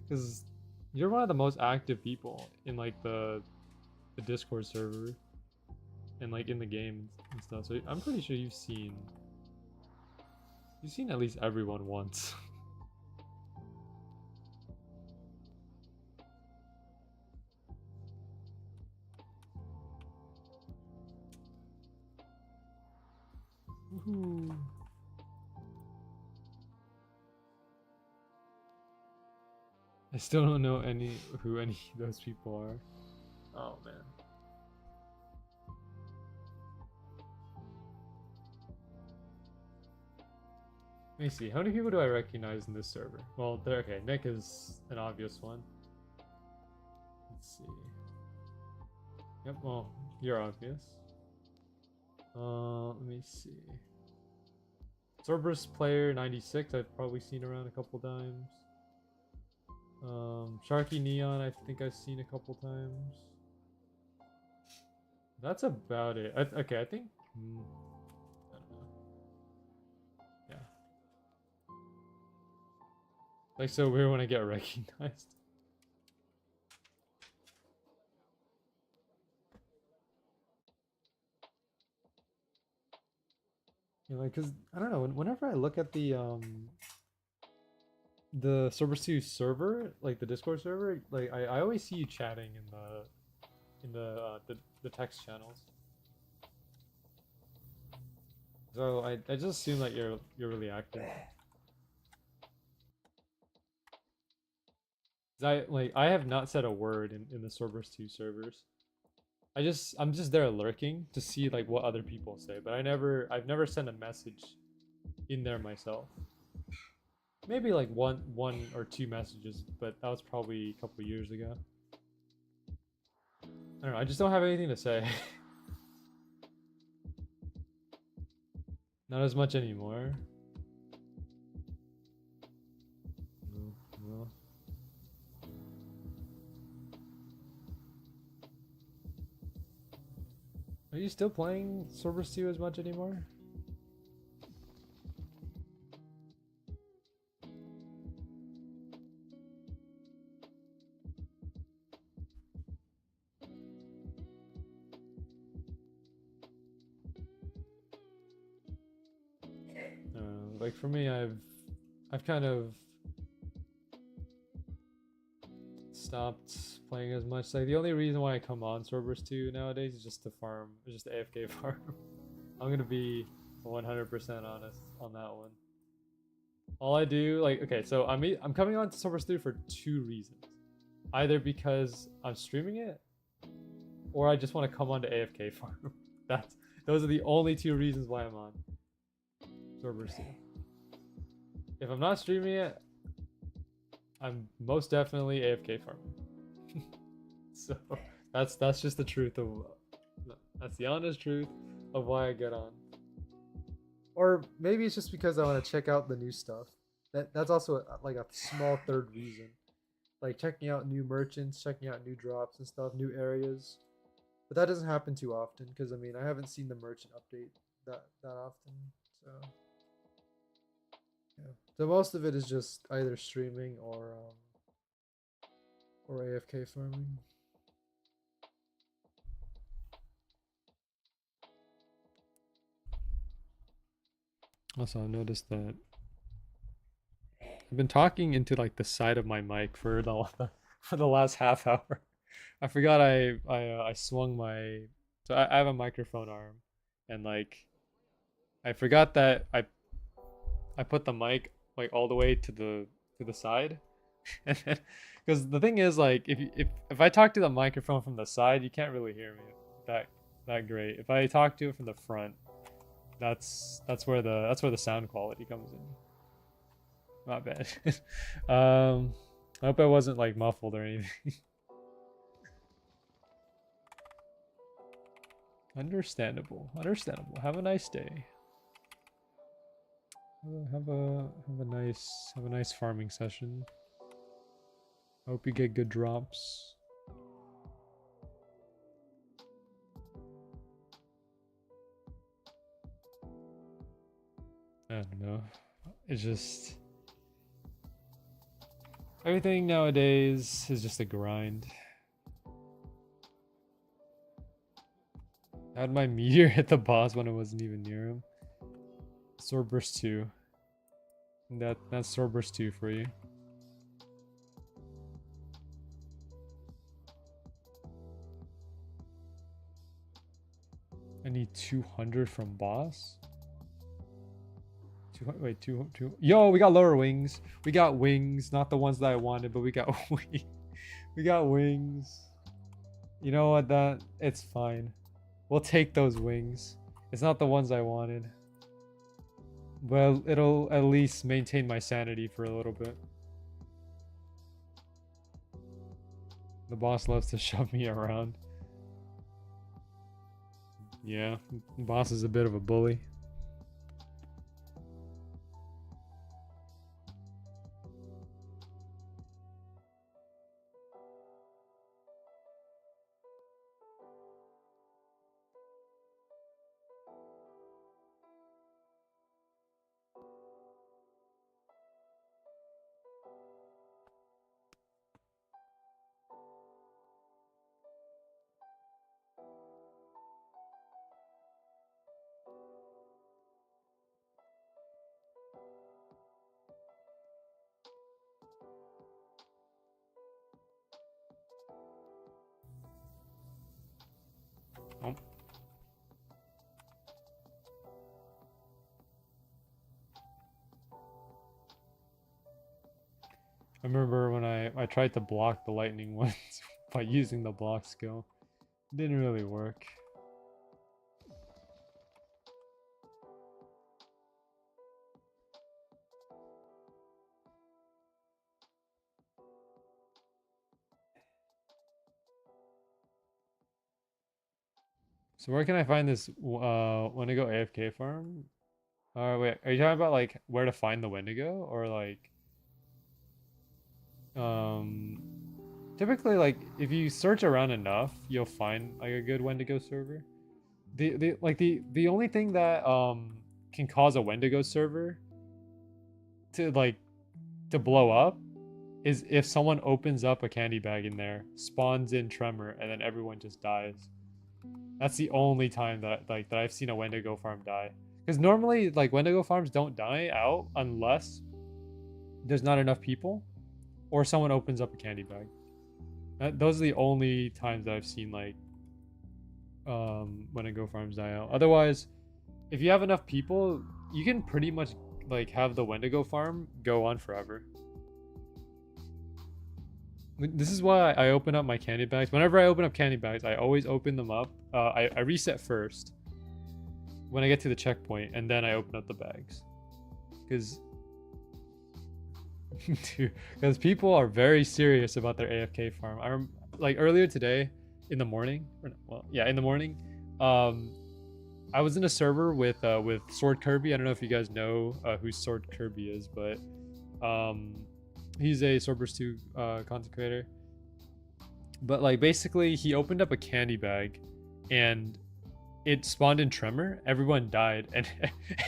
because you're one of the most active people in like the Discord server and like in the game and stuff. So I'm pretty sure you've seen at least everyone once. Woohoo. I still don't know who any of those people are. Oh man. Let me see. How many people do I recognize in this server? Well, okay. Nick is an obvious one. Let's see. Yep. Well, you're obvious. Let me see. Cerberus player 96. I've probably seen around a couple times. Sharky Neon. I think I've seen a couple times. That's about it. Okay, I think. I don't know. Yeah. Like so weird when I get recognized. You know, like, cause I don't know. Whenever I look at the Cerberus 2 server, like the Discord server, like I always see you chatting in the text channels. So I just assume that you're really active. I have not said a word in the Cerberus 2 servers. I'm just there lurking to see like what other people say, but I've never sent a message in there myself. Maybe like one or two messages, but that was probably a couple years ago. I don't know, I just don't have anything to say. Not as much anymore. Well. Are you still playing Cerberus 2 as much anymore? Like for me, I've kind of stopped playing as much. Like the only reason why I come on Cerberus 2 nowadays is just to farm, just to AFK farm. I'm gonna be 100% honest on that one. All I do, like, okay, so I'm coming on to Swordburst 3 for 2 reasons. Either because I'm streaming it, or I just want to come on to AFK farm. Those are the only 2 reasons why I'm on Swordburst 3. If I'm not streaming it, I'm most definitely AFK farming. So that's just the truth of that's the honest truth of why I get on. Or maybe it's just because I want to check out the new stuff. That's also like a small third reason, like checking out new merchants, checking out new drops and stuff, new areas. But that doesn't happen too often because I mean I haven't seen the merchant update that often. So yeah, so most of it is just either streaming or AFK farming. Also, I noticed that I've been talking into like the side of my mic for for the last half hour. I forgot I swung my I have a microphone arm, and like I forgot that I put the mic like all the way to the side, and because the thing is like if I talk to the microphone from the side, you can't really hear me that great. If I talk to it from the front, that's where the sound quality comes in. Not bad. I hope I wasn't like muffled or anything. Understandable. Have a nice day. Have a nice farming session. Hope you get good drops. I don't know. It's just everything nowadays is just a grind. I had my meteor hit the boss when I wasn't even near him. Swordburst 2. That's Swordburst 2 for you. I need 200 from boss. 200, wait, 2. Yo, we got lower wings. We got wings, not the ones that I wanted, but we got wings. We got wings. You know what? It's fine. We'll take those wings. It's not the ones I wanted. Well, it'll at least maintain my sanity for a little bit. The boss loves to shove me around. Yeah, the boss is a bit of a bully. Oh. I remember when I tried to block the lightning once by using the block skill. It didn't really work. So where can I find this Wendigo AFK farm? Wait, are you talking about like where to find the Wendigo, or like typically like if you search around enough, you'll find like a good Wendigo server. The only thing that can cause a Wendigo server to blow up is if someone opens up a candy bag in there, spawns in Tremor, and then everyone just dies. That's the only time that I've seen a Wendigo farm die. Because normally like Wendigo farms don't die out unless there's not enough people or someone opens up a candy bag. Those are the only times that I've seen like Wendigo farms die out. Otherwise, if you have enough people, you can pretty much like have the Wendigo farm go on forever. This is why I open up my candy bags. Whenever I open up candy bags, I always open them up. I reset first when I get to the checkpoint, and then I open up the bags. Because because people are very serious about their AFK farm. Like earlier today in the morning, in the morning, I was in a server with Sword Kirby. I don't know if you guys know who Sword Kirby is, but he's a Swordburst 2 content creator. But like basically he opened up a candy bag and it spawned in Tremor. Everyone died and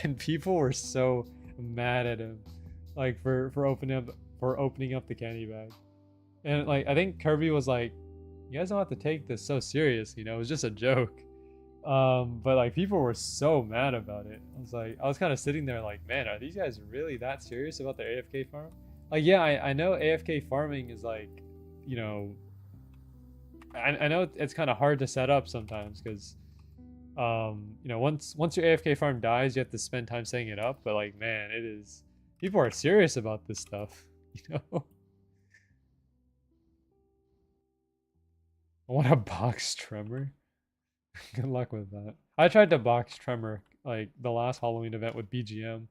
and people were so mad at him like for opening up the candy bag. And like I think Kirby was like, you guys don't have to take this so serious, you know, it was just a joke. But like people were so mad about it. I was kind of sitting there like, man, are these guys really that serious about their AFK farm? Like, yeah, I know AFK farming is like, you know, I know it's kind of hard to set up sometimes because, you know, once your AFK farm dies, you have to spend time setting it up. But like, man, people are serious about this stuff, you know. I want a box Tremor. Good luck with that. I tried to box Tremor like the last Halloween event with BGM.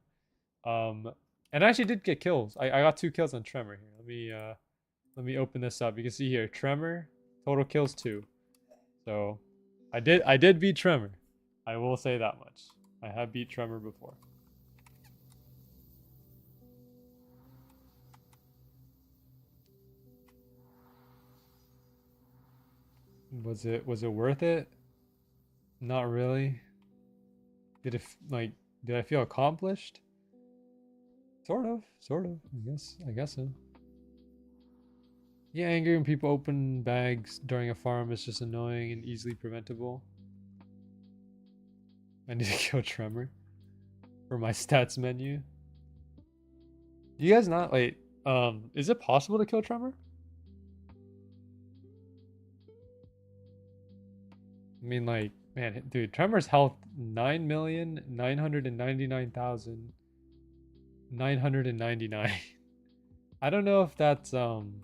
And I actually did get kills. I got 2 kills on Tremor here. Let me open this up. You can see here, Tremor, total kills 2. So I did beat Tremor. I will say that much. I have beat Tremor before. Was it worth it? Not really. Did I feel accomplished? Sort of. I guess so. Yeah, angry when people open bags during a farm is just annoying and easily preventable. I need to kill Tremor for my stats menu. Do you guys not wait? Is it possible to kill Tremor? I mean, like, man, dude, Tremor's health 9,999,999. I don't know if that's I don't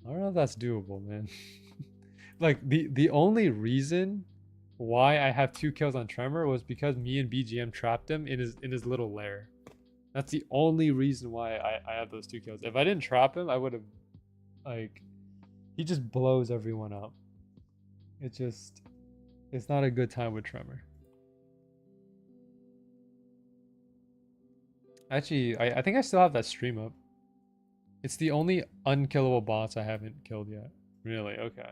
know if that's doable, man. Like the only reason why I have 2 kills on Tremor was because me and BGM trapped him in his little lair. That's the only reason why I have those 2 kills. If I didn't trap him, I would have like he just blows everyone up. It's not a good time with Tremor. Actually, I think I still have that stream up. It's the only unkillable boss I haven't killed yet. Really? Okay.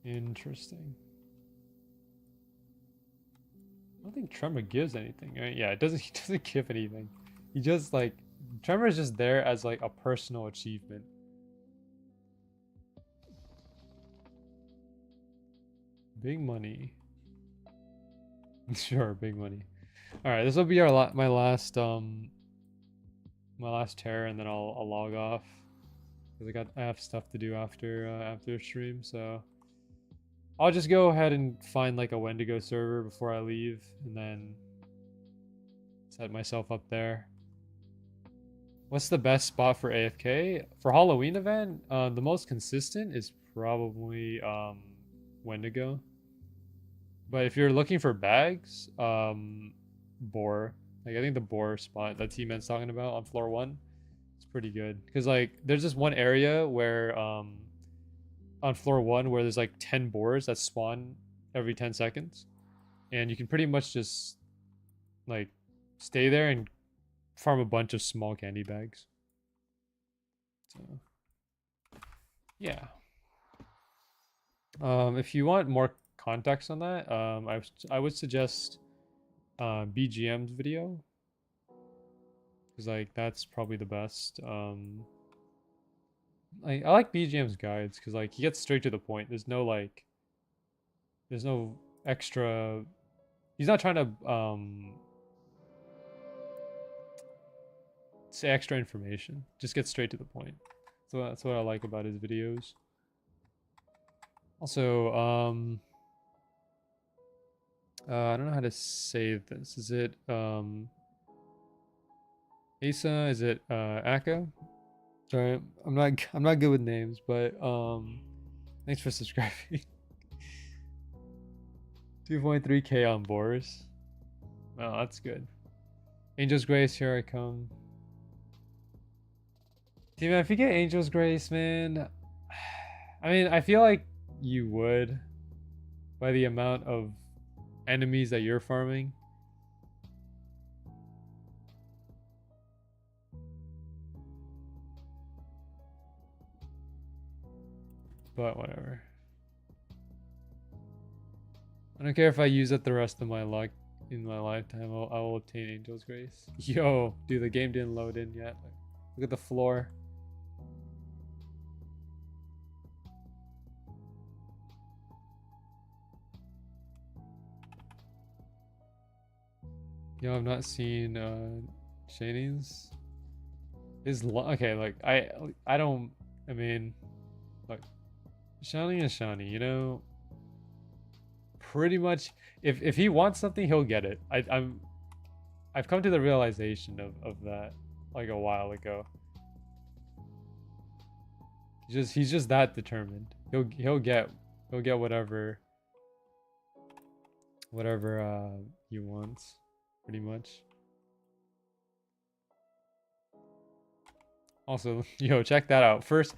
Interesting. I don't think Tremor gives anything, right? Yeah, he doesn't give anything. He just like Tremor is just there as like a personal achievement. Big money. Sure, big money. All right, this will be my last terror, and then I'll log off because I have stuff to do after stream. So I'll just go ahead and find like a Wendigo server before I leave, and then set myself up there. What's the best spot for AFK for Halloween event? The most consistent is probably Wendigo. But if you're looking for bags, Boar. Like I think the Boar spot that T-Man's talking about on floor 1, it's pretty good. Because like there's this one area where on floor 1 where there's like 10 boars that spawn every 10 seconds. And you can pretty much just like stay there and farm a bunch of small candy bags. So yeah. If you want more context on that, I would suggest BGM's video, because like that's probably the best. I like BGM's guides because like he gets straight to the point. There's no extra. He's not trying to say extra information. Just gets straight to the point. So that's what I like about his videos. Also, I don't know how to save this. Is it Asa? Is it Aka? Sorry, I'm not good with names, but thanks for subscribing. 2.3k on Boris. Oh, that's good. Angel's Grace, here I come. Dude, man, if you get Angel's Grace, man, I mean, I feel like you would by the amount of enemies that you're farming. But whatever. I don't care if I use up the rest of my luck in my lifetime. I will obtain Angel's Grace. Yo, dude, the game didn't load in yet. Look at the floor. Yo, I've not seen Shani's. Okay, like I don't. I mean, like Shani is Shani, you know. Pretty much, if he wants something, he'll get it. I've come to the realization of that like a while ago. He's just that determined. He'll get whatever he wants, pretty much. Also, yo, check that out. First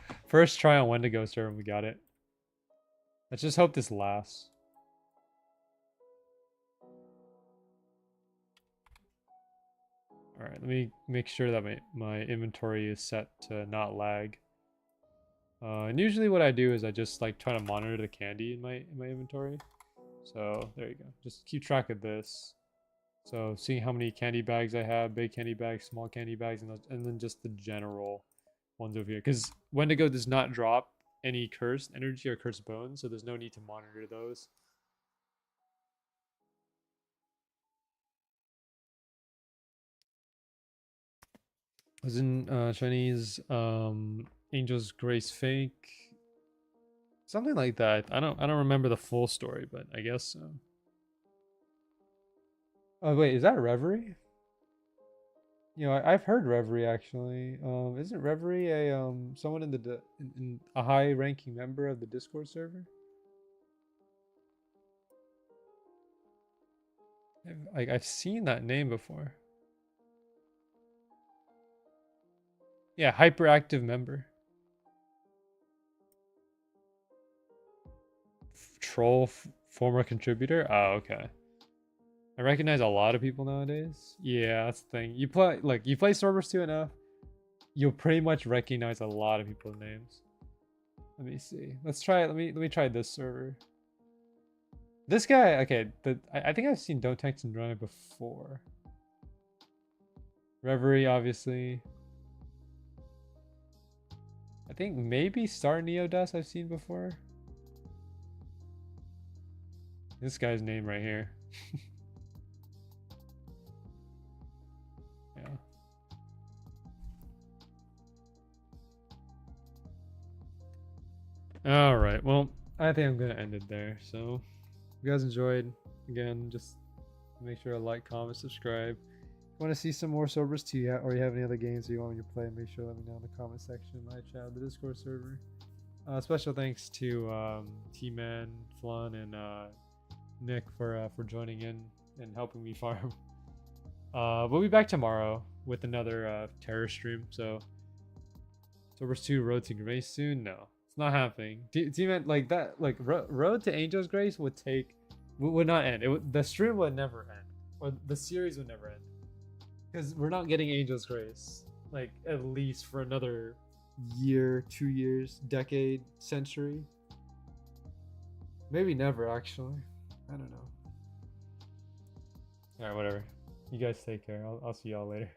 try on Wendigo server, we got it. Let's just hope this lasts. All right, let me make sure that my inventory is set to not lag. And usually what I do is I just like try to monitor the candy in my inventory. So there you go. Just keep track of this. So seeing how many candy bags I have, big candy bags, small candy bags, and then just the general ones over here. Because Wendigo does not drop any cursed energy or cursed bones, so there's no need to monitor those. Was in Chinese Angel's Grace fake, something like that. I don't remember the full story, but I guess so. Oh wait, is that Reverie? You know, I've heard Reverie actually. Isn't Reverie a someone in the in a high-ranking member of the Discord server? I've seen that name before. Yeah, hyperactive member. Troll former contributor. Oh, okay. I recognize a lot of people nowadays. Yeah, that's the thing. You play Swordburst 2 enough, you'll pretty much recognize a lot of people's names. Let me see. Let's try it. Let me try this server. This guy, okay, I think I've seen Don't Text and Drive before. Reverie, obviously. I think maybe Star Neodust I've seen before. This guy's name right here. Yeah. All right. Well, I think I'm gonna end it there. So, if you guys enjoyed, again, just make sure to like, comment, subscribe. If you want to see some more servers too, or you have any other games that you want me to play, make sure to let me know in the comment section, my chat, the Discord server. Special thanks to T-Man, Flun, and Nick for joining in and helping me farm. We'll be back tomorrow with another terror stream. So, Swordburst 2 Road to Grace soon? No, it's not happening. T-Man, like that, like Road to Angel's Grace would not end. The stream would never end, or the series would never end, because we're not getting Angel's Grace like at least for another year, 2 years, decade, century. Maybe never, actually. I don't know. All right, whatever. You guys take care. I'll see y'all later.